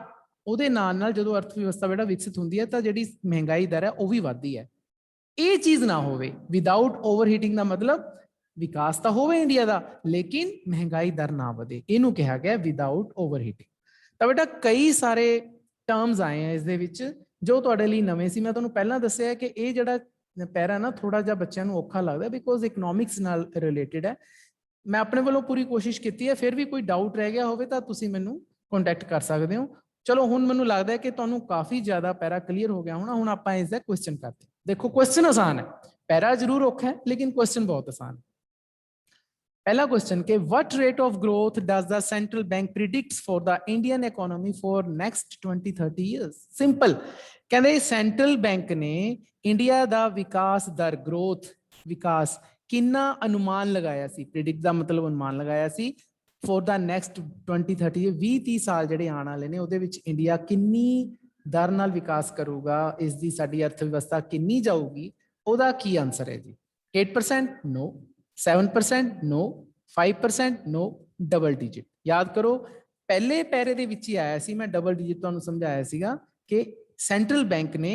ਉਹਦੇ ਨਾਲ ਜਦੋਂ ਅਰਥਵਿਵਸਥਾ ਬੇਟਾ ਵਿਕਸਿਤ ਹੁੰਦੀ ਹੈ ਤਾਂ ਜਿਹੜੀ ਮਹਿੰਗਾਈ ਦਰ ਹੈ ਉਹ ਵੀ ਵੱਧਦੀ ਹੈ। ਇਹ ਚੀਜ਼ ਨਾ ਹੋਵੇ, ਵਿਦਾਊਟ ਓਵਰਹੀਟਿੰਗ ਦਾ ਮਤਲਬ ਵਿਕਾਸ ਤਾਂ ਹੋਵੇ ਇੰਡੀਆ ਦਾ, ਲੇਕਿਨ ਮਹਿੰਗਾਈ ਦਰ ਨਾ ਵਧੇ, ਇਹਨੂੰ ਕਿਹਾ ਗਿਆ ਵਿਦਾਊਟ ਓਵਰਹੀਟਿੰਗ। ਤਾਂ ਬੇਟਾ ਕਈ ਸਾਰੇ ਟਰਮਸ ਆਏ ਆ ਇਸ ਦੇ ਵਿੱਚ ਜੋ ਤੁਹਾਡੇ ਲਈ ਨਵੇਂ ਸੀ। ਮੈਂ ਤੁਹਾਨੂੰ ਪਹਿਲਾਂ ਦੱਸਿਆ ਕਿ ਇਹ ਜਿਹੜਾ ਪੈਰਾ ਨਾ ਥੋੜਾ ਜਿਹਾ ਬੱਚਿਆਂ ਨੂੰ ਔਖਾ ਲੱਗਦਾ ਬਿਕੋਜ਼ ਇਕਨੋਮਿਕਸ ਨਾਲ ਰਿਲੇਟਡ ਹੈ। ਮੈਂ ਆਪਣੇ ਵੱਲੋਂ ਪੂਰੀ ਕੋਸ਼ਿਸ਼ ਕੀਤੀ ਹੈ, ਫਿਰ ਵੀ ਕੋਈ ਡਾਊਟ ਰਹਿ ਗਿਆ ਹੋਵੇ ਤਾਂ ਤੁਸੀਂ ਮੈਨੂੰ ਕੰਟੈਕਟ ਕਰ ਸਕਦੇ ਹੋ। चलो हुण मैनूं लगता है कि तुहानूं काफ़ी ज़्यादा पैरा क्लीयर हो गया होना। हुण आपां इसदा क्वेश्चन करते हैं। देखो क्वेश्चन आसान है, पैरा जरूर औखा है लेकिन क्वेश्चन बहुत आसान है। पहला क्वेश्चन के what rate of growth does the central bank predicts for the Indian economy for next 20-30 years. Simple कहते सेंट्रल बैंक ने इंडिया दा विकास दर, ग्रोथ, विकास कितना अनुमान लगाया सी। प्रिडिक्ट का मतलब अनुमान लगाया सी फॉर द नैक्सट 20-30 20-30 साल ਜਿਹੜੇ ਆਉਣ ਵਾਲੇ ਨੇ ਉਹਦੇ ਵਿੱਚ ਇੰਡੀਆ ਕਿੰਨੀ ਦਰ ਨਾਲ ਵਿਕਾਸ ਕਰੂਗਾ, ਇਸ ਦੀ ਸਾਡੀ ਅਰਥਵਿਵਸਥਾ ਕਿੰਨੀ ਜਾਊਗੀ, ਉਹਦਾ ਕੀ ਆਨਸਰ ਹੈ ਜੀ? 8% no, 7% no, 5% no, double digit. ਯਾਦ ਕਰੋ ਪਹਿਲੇ ਪੈਰੇ ਦੇ ਵਿੱਚ ਹੀ ਆਇਆ ਸੀ, ਮੈਂ ਡਬਲ ਡਿਜਿਟ ਤੁਹਾਨੂੰ ਸਮਝਾਇਆ ਸੀਗਾ ਕਿ ਸੈਂਟਰਲ ਬੈਂਕ ਨੇ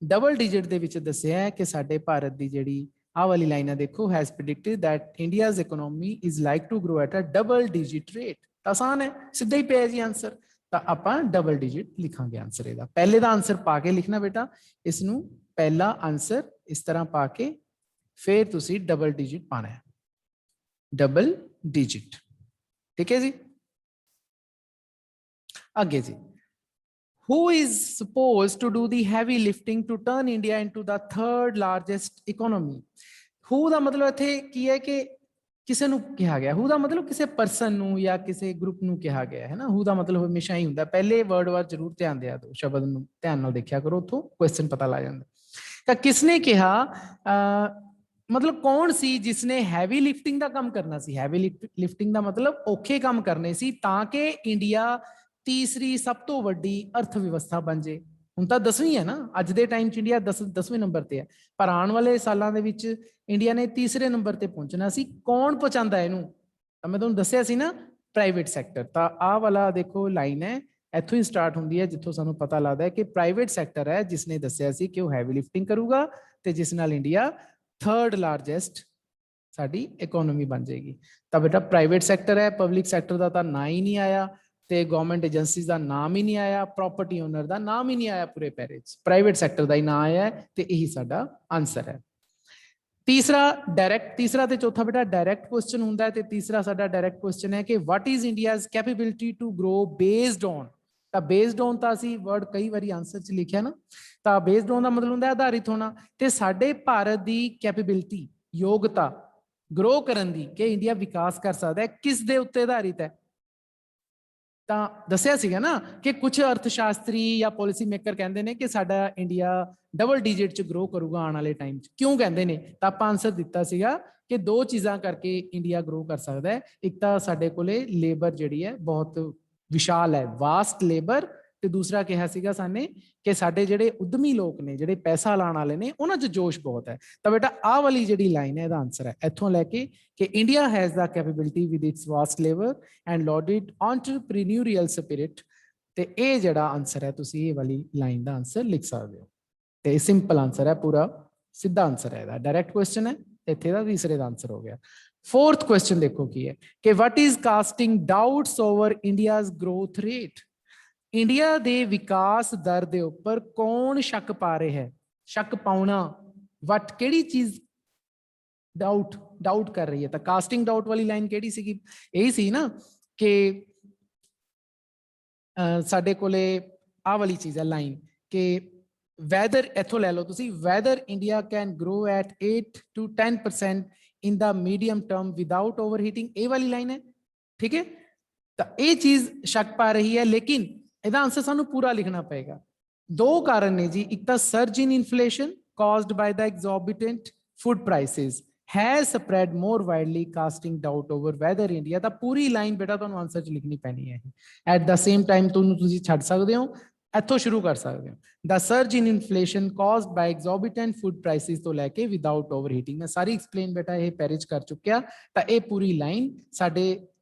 ਡਬਲ ਡਿਜਿਟ ਦੇ ਵਿੱਚ ਦੱਸਿਆ ਹੈ ਕਿ ਸਾਡੇ ਭਾਰਤ ਦੀ ਜਿਹੜੀ ਆਹ ਵਾਲੀ ਲਾਈਨ ਹੈ ਦੇਖੋ, has predicted that India's economy is like to grow at a double digit rate. आसान है, सीधा ही पिया जी आंसर। तो आप डबल डिजिट लिखांगे आंसर ਇਹਦਾ। पहले का आंसर पा के लिखना बेटा, इसनू पहला आंसर इस तरह पा के फिर तुसी डबल डिजिट पाना है, डबल डिजिट, ठीक है जी। आगे जी, who is supposed to do the heavy lifting to turn India into the third largest economy? Who ਦਾ ਮਤਲਬ ਇੱਥੇ ਕੀ ਹੈ ਕਿ ਕਿਸੇ ਨੂੰ ਕਿਹਾ ਗਿਆ। who ਦਾ ਮਤਲਬ ਕਿਸੇ ਪਰਸਨ ਨੂੰ ਜਾਂ ਕਿਸੇ ਗਰੁੱਪ ਨੂੰ ਕਿਹਾ ਗਿਆ ਹੈ ਨਾ। who ਦਾ ਮਤਲਬ ਹਮੇਸ਼ਾ ਹੀ ਹੁੰਦਾ, ਪਹਿਲੇ ਵਰਡ ਵਾਰ ਜ਼ਰੂਰ ਧਿਆਨ ਦਿਆ ਦਿਓ, ਸ਼ਬਦ ਨੂੰ ਧਿਆਨ ਨਾਲ ਦੇਖਿਆ ਕਰੋ, ਉੱਥੋਂ ਕੁਐਸਚਨ ਪਤਾ ਲੱਗ ਜਾਂਦਾ। ਤਾਂ ਕਿਸਨੇ ਕਿਹਾ, मतलब कौन सी जिसने हैवी लिफ्टिंग का काम करना सी। हैवी लिफ्टिंग का मतलब औखे काम करने सी ताकि इंडिया तीसरी सब तो वड्डी अर्थव्यवस्था बन जाए। हुण तां 10वीं है ना, अज दे टाइम च इंडिया 10वें नंबर ते है, पर आने वाले सालों दे विच इंडिया ने तीसरे नंबर ते पहुंचना सी। कौन पहुंचांदा है इहनूं? तां मैं तुहानूं दस्सिया सी ना, प्राइवेट सैक्टर। तां आह वाला देखो लाइन है, इत्थों ही स्टार्ट हुंदी है जित्थों सानूं पता लगदा है कि प्राइवेट सैक्टर है जिसने दस्सिया सी कि वह हैवी लिफ्टिंग करूगा ते जिस नाल इंडिया थर्ड लार्जेस्ट साडी इकोनॉमी बन जाएगी। तो बेटा प्राइवेट सैक्टर है, पब्लिक सैक्टर का तो ना ही नहीं आया, तो गवर्नमेंट एजेंसीज का नाम ही नहीं आया, प्रॉपर्टी ओनर का नाम ही नहीं आया, पूरे पैरे प्राइवेट सैक्टर का ही ना आया है, तो यही साडा आंसर है। तीसरा डायरैक्ट, तीसरा ते चौथा बेटा डायरैक्ट क्वेश्चन हुंदा है ते तीसरा साडा डायरैक्ट क्वेश्चन है कि what is India's capability to grow based on. ਤਾਂ ਬੇਸਡ ਔਨ ਤਾਂ ਅਸੀਂ ਵਰਡ ਕਈ ਵਾਰੀ ਆਨਸਰ 'ਚ ਲਿਖਿਆ ਨਾ, ਤਾਂ ਬੇਸਡ ਔਨ ਦਾ ਮਤਲਬ ਹੁੰਦਾ ਆਧਾਰਿਤ ਹੋਣਾ, ਤੇ ਸਾਡੇ ਭਾਰਤ ਦੀ ਕੈਪੇਬਿਲਿਟੀ ਯੋਗਤਾ ਗਰੋ ਕਰਨ ਦੀ ਕਿ ਇੰਡੀਆ ਵਿਕਾਸ ਕਰ ਸਕਦਾ ਹੈ ਕਿਸ ਦੇ ਉੱਤੇ ਆਧਾਰਿਤ ਹੈ। ਤਾਂ ਦੱਸਿਆ ਸੀਗਾ ਨਾ ਕਿ ਕੁਝ ਅਰਥਸ਼ਾਸਤਰੀ ਜਾਂ ਪਾਲਿਸੀ ਮੇਕਰ ਕਹਿੰਦੇ ਨੇ ਕਿ ਸਾਡਾ ਇੰਡੀਆ ਡਬਲ ਡਿਜਿਟ 'ਚ ਗਰੋ ਕਰੂਗਾ ਆਉਣ ਵਾਲੇ ਟਾਈਮ 'ਚ। ਕਿਉਂ ਕਹਿੰਦੇ ਨੇ? ਤਾਂ ਆਪਾਂ ਆਨਸਰ ਦਿੱਤਾ ਸੀਗਾ ਕਿ ਦੋ ਚੀਜ਼ਾਂ ਕਰਕੇ ਇੰਡੀਆ ਗਰੋ ਕਰ ਸਕਦਾ ਹੈ। ਇੱਕ ਤਾਂ ਸਾਡੇ ਕੋਲੇ ਲੇਬਰ ਜਿਹੜੀ ਹੈ ਬਹੁਤ ਵਿਸ਼ਾਲ ਹੈ, ਵਾਸਟ ਲੇਬਰ, ਤੇ ਦੂਸਰਾ ਕਿਹਾ ਸੀਗਾ ਸਾਨੇ ਕਿ ਸਾਡੇ ਜਿਹੜੇ ਉਦਮੀ ਲੋਕ ਨੇ, ਜਿਹੜੇ ਪੈਸਾ ਲਾਉਣ ਵਾਲੇ ਨੇ, ਉਹਨਾਂ 'ਚ ਜੋਸ਼ ਬਹੁਤ ਹੈ। ਤਾਂ ਬੇਟਾ ਆਹ ਵਾਲੀ ਜਿਹੜੀ ਲਾਈਨ ਹੈ ਇਹਦਾ ਆਨਸਰ ਹੈ ਇੱਥੋਂ ਲੈ ਕੇ ਕਿ India has the capability with its vast labour and lauded entrepreneurial spirit. ਤੇ ਇਹ ਜਿਹੜਾ ਆਨਸਰ ਹੈ ਤੁਸੀਂ ਇਹ ਵਾਲੀ ਲਾਈਨ ਦਾ ਆਨਸਰ ਲਿਖ ਸਕਦੇ ਹੋ। ਤੇ ਸਿੰਪਲ ਆਨਸਰ ਹੈ, ਪੂਰਾ ਸਿੱਧਾ ਆਨਸਰ ਹੈ ਇਹਦਾ, ਡਾਇਰੈਕਟ ਕੁਐਸਚਨ ਹੈ। ਇੱਥੇ ਦਾ ਤੀਸਰੇ ਦਾ ਆਨਸਰ ਹੋ ਗਿਆ। फोर्थ क्वेश्चन देखो की है कि what is casting doubts over India's growth rate. India दे विकास दर दे ऊपर कौन शक पा रहे है? शक पाउना, वट केड़ी चीज डाउट कर रही है? तो कास्टिंग डाउट वाली लाइन केड़ी सी? यही सी ना कि साडे कोले आ वाली चीज है लाइन कि वैदर, इथों लै लो तुसी, weather India can grow at 8 to 10% in the medium term without overheating, ये वाली लाइन है, ठीक है। तो ये चीज शक पा रही है, लेकिन ਇਹਦਾ आंसर सानू पूरा लिखना पड़ेगा। दो कारण ने जी, एक तो surge in inflation caused by the exorbitant food prices has spread more widely, casting doubt over whether India, ਤਾਂ पूरी लाइन बेटा ਤੁਹਾਨੂੰ आंसर ਚ ਲਿਖਣੀ ਪੈਣੀ ਹੈ। at the same time ਤੁਹਾਨੂੰ ਤੁਸੀਂ ਛੱਡ ਸਕਦੇ ਹੋ, ਇੱਥੋਂ ਸ਼ੁਰੂ ਕਰ ਸਕਦੇ ਹੋ। The surge in inflation caused by exorbitant food prices ਤੋਂ ਲੈ ਕੇ without overheating, ਮੈਂ ਸਾਰੀ ਐਕਸਪਲੇਨ ਬੇਟਾ ਇਹ ਪੈਰੇ ਚ ਕਰ ਚੁੱਕਿਆ। ਤਾਂ ਇਹ ਪੂਰੀ ਲਾਈਨ ਸਾਡੇ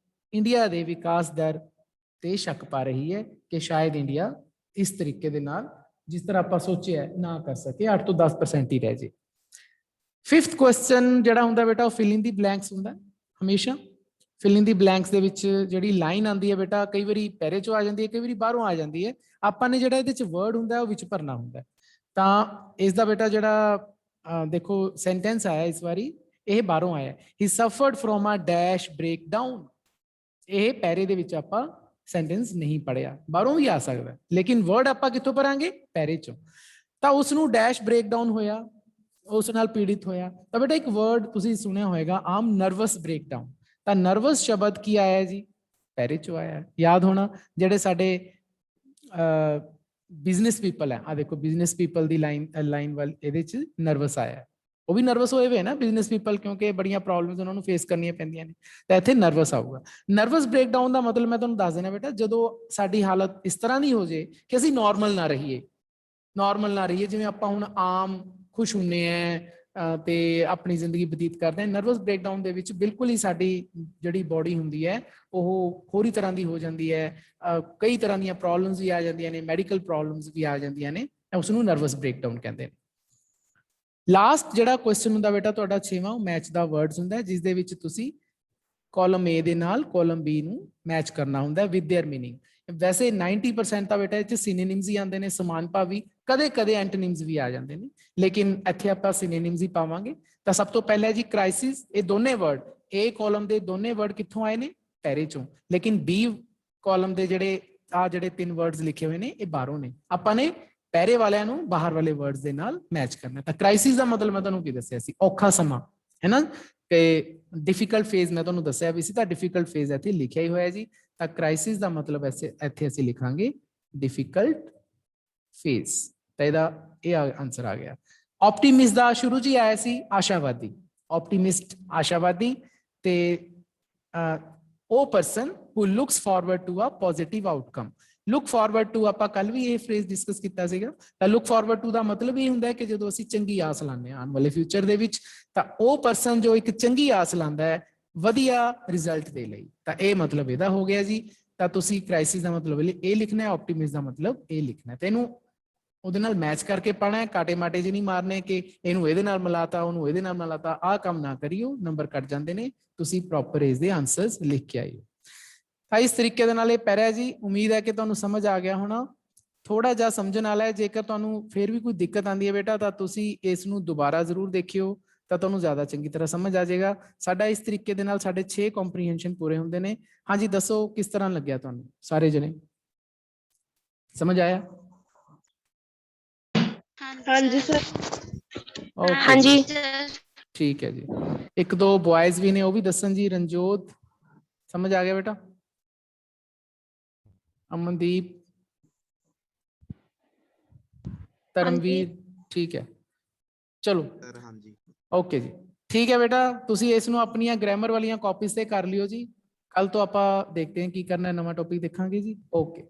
ਇੰਡੀਆ ਦੇ ਵਿਕਾਸ ਦਰ ਤੇ ਸ਼ੱਕ ਪਾ ਰਹੀ ਹੈ ਕਿ ਸ਼ਾਇਦ ਇੰਡੀਆ ਇਸ ਤਰੀਕੇ ਦੇ ਨਾਲ ਜਿਸ ਤਰ੍ਹਾਂ ਆਪਾਂ ਸੋਚਿਆ ਨਾ ਕਰ ਸਕੇ, 8 ਤੋਂ 10% ਹੀ ਰਹਿ ਜੇ। ਫਿਫਥ ਕੁਐਸਚਨ ਜਿਹੜਾ ਹੁੰਦਾ ਬੇਟਾ ਉਹ ਫਿਲ ਇਨ ਦੀ ਬਲੈਂਕਸ ਹੁੰਦਾ ਹਮੇਸ਼ਾ। ਫਿਲ ਇਨ ਦੀ ਬਲੈਂਕਸ ਦੇ ਵਿੱਚ ਜਿਹੜੀ ਲਾਈਨ ਆਉਂਦੀ ਹੈ ਬੇਟਾ ਕਈ ਵਾਰੀ ਪੈਰੇ ਚੋਂ ਆ ਜਾਂਦੀ ਹੈ, ਕਈ ਵਾਰੀ ਬਾਹਰੋਂ ਆ ਜਾਂਦੀ ਹੈ। ਆਪਾਂ ਨੇ ਜਿਹੜਾ ਇਹਦੇ ਚ ਵਰਡ ਹੁੰਦਾ ਉਹ ਵਿੱਚ ਭਰਨਾ ਹੁੰਦਾ। ਤਾਂ ਇਸ ਦਾ ਬੇਟਾ ਜਿਹੜਾ ਦੇਖੋ ਸੈਂਟੈਂਸ ਆਇਆ ਇਸ ਵਾਰੀ, ਇਹ ਬਾਹਰੋਂ ਆਇਆ, he suffered from a dash breakdown. ਇਹ ਪੈਰੇ ਦੇ ਵਿੱਚ ਆਪਾਂ ਸੈਂਟੈਂਸ ਨਹੀਂ ਪੜਿਆ, ਬਾਹਰੋਂ ਵੀ ਆ ਸਕਦਾ, ਲੇਕਿਨ ਵਰਡ ਆਪਾਂ ਕਿੱਥੋਂ ਭਰਾਂਗੇ? ਪੈਰੇ ਚੋਂ। ਤਾਂ ਉਸ ਨੂੰ ਡੈਸ਼ ਬ੍ਰੇਕ ਡਾਊਨ ਹੋਇਆ, ਉਸ ਨਾਲ ਪੀੜਿਤ ਹੋਇਆ। ਤਾਂ ਬੇਟਾ ਇੱਕ ਵਰਡ ਤੁਸੀਂ ਸੁਣਿਆ ਹੋਏਗਾ ਆਮ, ਨਰਵਸ ਬ੍ਰੇਕ ਡਾਊਨ। ਤਾਂ ਨਰਵਸ ਸ਼ਬਦ ਕੀ ਆਇਆ ਜੀ? ਪੈਰੇ ਚੋਂ ਆਇਆ, ਯਾਦ ਹੋਣਾ। ਜਿਹੜੇ ਸਾਡੇ ਬਿਜ਼ਨਸ ਪੀਪਲ ਹੈ, ਆ ਦੇਖੋ ਬਿਜ਼ਨਸ ਪੀਪਲ ਦੀ ਲਾਈਨ ਵੱਲ ਇਹਦੇ ਚ ਨਰਵਸ ਆਇਆ, ਉਹ ਵੀ ਨਰਵਸ ਹੋਏ ਹੋਏ ਨਾ ਬਿਜ਼ਨਸ ਪੀਪਲ, ਕਿਉਂਕਿ ਬੜੀਆਂ ਪ੍ਰੋਬਲਮਸ ਉਹਨਾਂ ਨੂੰ ਫੇਸ ਕਰਨੀਆਂ ਪੈਂਦੀਆਂ ਨੇ। ਤਾਂ ਇੱਥੇ ਨਰਵਸ ਆਊਗਾ। ਨਰਵਸ ਬ੍ਰੇਕਡਾਊਨ ਦਾ ਮਤਲਬ ਮੈਂ ਤੁਹਾਨੂੰ ਦੱਸ ਦੇਣਾ ਬੇਟਾ, ਜਦੋਂ ਸਾਡੀ ਹਾਲਤ ਇਸ ਤਰ੍ਹਾਂ ਦੀ ਹੋ ਜੇ ਕਿ ਅਸੀਂ ਨੋਰਮਲ ਨਾ ਰਹੀਏ, ਜਿਵੇਂ ਆਪਾਂ ਹੁਣ ਆਮ ਖੁਸ਼ ਹੁੰਨੇ ਆ ਤੇ ਆਪਣੀ ਜ਼ਿੰਦਗੀ ਬਤੀਤ ਕਰਦੇ ਹਾਂ। ਨਰਵਸ ਬ੍ਰੇਕਡਾਊਨ ਦੇ ਵਿੱਚ ਬਿਲਕੁਲ ਹੀ ਸਾਡੀ ਜਿਹੜੀ ਬੋਡੀ ਹੁੰਦੀ ਹੈ ਉਹ ਹੋਰੀ ਤਰ੍ਹਾਂ ਦੀ ਹੋ ਜਾਂਦੀ ਹੈ, ਕਈ ਤਰ੍ਹਾਂ ਦੀਆਂ ਪ੍ਰੋਬਲਮਸ ਵੀ ਆ ਜਾਂਦੀਆਂ ਨੇ, ਮੈਡੀਕਲ ਪ੍ਰੋਬਲਮਸ ਵੀ ਆ ਜਾਂਦੀਆਂ ਨੇ, ਉਸ ਨੂੰ ਨਰਵਸ ਬ੍ਰੇਕਡਾਊਨ ਕਹਿੰਦੇ ਨੇ। ਲਾਸਟ ਜਿਹੜਾ ਕੁਐਸਚਨ ਹੁੰਦਾ ਬੇਟਾ ਤੁਹਾਡਾ 6ਵਾਂ, ਉਹ ਮੈਚ ਦਾ ਵਰਡਸ ਹੁੰਦਾ, ਜਿਸ ਦੇ ਵਿੱਚ ਤੁਸੀਂ ਕਾਲਮ A ਦੇ ਨਾਲ ਕਾਲਮ B ਨੂੰ ਮੈਚ ਕਰਨਾ ਹੁੰਦਾ ਵਿਦ देयर मीनिंग। ਵੈਸੇ 90% ਤਾਂ ਬੇਟਾ ਇਹ ਚ ਸਿਨੋਨਿਮਸ ਹੀ ਆਉਂਦੇ ਨੇ, ਸਮਾਨ ਭਾਵੀ, ਕਦੇ-ਕਦੇ ਐਂਟੋਨਿਮਸ ਵੀ ਆ ਜਾਂਦੇ ਨੇ, ਲੇਕਿਨ ਇੱਥੇ ਆਪਾਂ ਸਿਨੋਨਿਮਸ ਹੀ ਪਾਵਾਂਗੇ। ਤਾਂ ਸਭ ਤੋਂ ਪਹਿਲਾਂ ਜੀ ਕ੍ਰਾਈਸਿਸ, ਇਹ ਦੋਨੇ ਵਰਡ A ਕਾਲਮ ਦੇ ਦੋਨੇ ਵਰਡ ਕਿੱਥੋਂ ਆਏ ਨੇ? ਪੈਰੇ ਚੋਂ, ਲੇਕਿਨ B ਕਾਲਮ ਦੇ ਜਿਹੜੇ 3 ਵਰਡਸ ਲਿਖੇ ਹੋਏ ਨੇ ਇਹ ਬਾਹਰੋਂ ਨੇ। ਆਪਾਂ ਨੇ ਪੈਰੇ ਵਾਲਿਆਂ ਨੂੰ ਬਾਹਰ ਵਾਲੇ ਵਰਡਸ ਦੇ ਨਾਲ ਮੈਚ ਕਰਨਾ। ਤਾਂ ਕ੍ਰਾਈਸਿਸ ਦਾ ਮਤਲਬ ਮੈਂ ਤੁਹਾਨੂੰ ਕੀ ਦੱਸਿਆ ਸੀ? ਔਖਾ ਸਮਾਂ ਹੈ ਨਾ। ਤੇ ਡਿਫਿਕਲਟ ਫੇਜ਼ ਮੈਂ ਤੁਹਾਨੂੰ ਦੱਸਿਆ ਵੀ ਸੀ, ਤਾਂ ਡਿਫਿਕਲਟ ਫੇਜ਼ ਇੱਥੇ ਲਿਖਿਆ ਹੀ ਹੋਇਆ ਜੀ। ਤਾਂ ਕ੍ਰਾਈਸਿਸ ਦਾ ਮਤਲਬ ਇੱਥੇ ਅਸੀਂ ਲਿਖਾਂਗੇ ਡਿਫਿਕਲਟ ਫੇਜ਼। ਤਾਂ ਇਹਦਾ ਇਹ ਆਨਸਰ ਆ ਗਿਆ। ਆਪਟੀਮਿਸਟ ਦਾ ਸ਼ੁਰੂ ਜੀ ਆਇਆ ਸੀ ਆਸ਼ਾਵਾਦੀ, ਆਪਟੀਮਿਸਟ ਆਸ਼ਾਵਾਦੀ, ਤੇ ਉਹ person who looks forward to a positive outcome। Look forward to ਆਪਾਂ ਕੱਲ ਵੀ ਇਹ ਫਰੇਜ਼ ਡਿਸਕਸ ਕੀਤਾ ਸੀਗਾ। ਤਾਂ ਲੁੱਕ ਫਾਰਵਰਡ ਟੂ ਦਾ ਮਤਲਬ ਇਹ ਹੁੰਦਾ ਹੈ ਕਿ ਜਦੋਂ ਅਸੀਂ ਚੰਗੀ ਆਸ ਲਾਉਂਦੇ ਹਾਂ ਆਉਣ ਵਾਲੇ ਫਿਊਚਰ ਦੇ ਵਿੱਚ, ਤਾਂ ਉਹ ਪਰਸਨ ਜੋ ਇੱਕ ਚੰਗੀ ਆਸ ਲਾਉਂਦਾ ਹੈ ਵਧੀਆ ਰਿਜ਼ਲਟ ਦੇ ਲਈ, ਤਾਂ ਇਹ ਮਤਲਬ ਇਹਦਾ ਹੋ ਗਿਆ ਜੀ। ਤਾਂ ਤੁਸੀਂ ਕ੍ਰਾਈਸਿਸ ਦਾ ਮਤਲਬ ਇਹ ਲਿਖਣਾ ਹੈ, ਆਪਟੀਮਿਸਟ ਦਾ ਮਤਲਬ ਇਹ ਲਿਖਣਾ। ਤੇ ਇਹਨੂੰ ਉਹਦੇ ਨਾਲ ਮੈਚ ਕਰਕੇ ਪੜ੍ਹਨਾ ਹੈ, ਕਾਟੇ ਮਾਟੇ ਜਿਹੇ ਨਹੀਂ ਮਾਰਨੇ ਕਿ ਇਹਨੂੰ ਇਹਦੇ ਨਾਲ ਮਿਲਾਤਾ, ਉਹਨੂੰ ਇਹਦੇ ਨਾਲ ਮਿਲਾਤਾ। ਆਹ ਕੰਮ ਨਾ ਕਰਿਓ, ਨੰਬਰ ਕੱਟ ਜਾਂਦੇ ਨੇ। ਤੁਸੀਂ ਪ੍ਰੋਪਰ ਇਸ ਦੇ ਆਨਸਰਸ ਲਿਖ ਕੇ ਆਇਓ। ਤਾਂ ਇਸ ਤਰੀਕੇ ਦੇ ਨਾਲ ਇਹ ਪੈਰਾ ਜੀ, ਉਮੀਦ ਹੈ ਕਿ ਤੁਹਾਨੂੰ ਸਮਝ ਆ ਗਿਆ ਹੋਣਾ। ਥੋੜਾ ਜਿਹਾ ਸਮਝਣ ਵਾਲਾ ਹੈ। ਜੇਕਰ ਤੁਹਾਨੂੰ ਫਿਰ ਵੀ ਕੋਈ ਦਿੱਕਤ ਆਉਂਦੀ ਹੈ ਬੇਟਾ, ਤਾਂ ਤੁਸੀਂ ਇਸ ਨੂੰ ਦੁਬਾਰਾ ਜ਼ਰੂਰ ਦੇਖਿਓ, ਤਾਂ ਤੁਹਾਨੂੰ ਜ਼ਿਆਦਾ ਚੰਗੀ ਤਰ੍ਹਾਂ ਸਮਝ ਆ ਜਾਏਗਾ। ਸਾਡਾ ਇਸ ਤਰੀਕੇ ਦੇ ਨਾਲ ਸਾਡੇ 6 ਕੰਪਰੀਹੈਂਸ਼ਨ ਪੂਰੇ ਹੁੰਦੇ ਨੇ। ਹਾਂਜੀ ਦੱਸੋ ਕਿਸ ਤਰ੍ਹਾਂ ਲੱਗਿਆ ਤੁਹਾਨੂੰ ਸਾਰੇ ਜਣੇ, ਸਮਝ ਆਇਆ? ਹਾਂਜੀ ਸਰ। ਓਕੇ ਹਾਂਜੀ ਠੀਕ ਹੈ ਜੀ। ਇੱਕ ਦੋ ਬॉयज ਵੀ ਨੇ, ਉਹ ਵੀ ਦੱਸਣ ਜੀ। ਰਣਜੋਤ ਸਮਝ ਆ ਗਿਆ ਬੇਟਾ? ਅਮਨਦੀਪ, ਧਰਮਵੀਰ, ਠੀਕ ਹੈ ਚਲੋ ਸਰ ਹਾਂਜੀ ਓਕੇ ਜੀ ਠੀਕ ਹੈ ਬੇਟਾ। ਤੁਸੀਂ ਇਸ ਨੂੰ ਆਪਣੀਆਂ ਗ੍ਰਾਮਰ ਵਾਲੀਆਂ ਕਾਪੀਜ਼ ਤੇ ਕਰ ਲਿਓ ਜੀ। ਕੱਲ ਤੋਂ ਆਪਾਂ ਦੇਖਦੇ ਹਾਂ ਕੀ ਕਰਨਾ ਹੈ, ਨਵਾਂ ਟੌਪਿਕ ਦੇਖਾਂਗੇ ਜੀ। ਓਕੇ।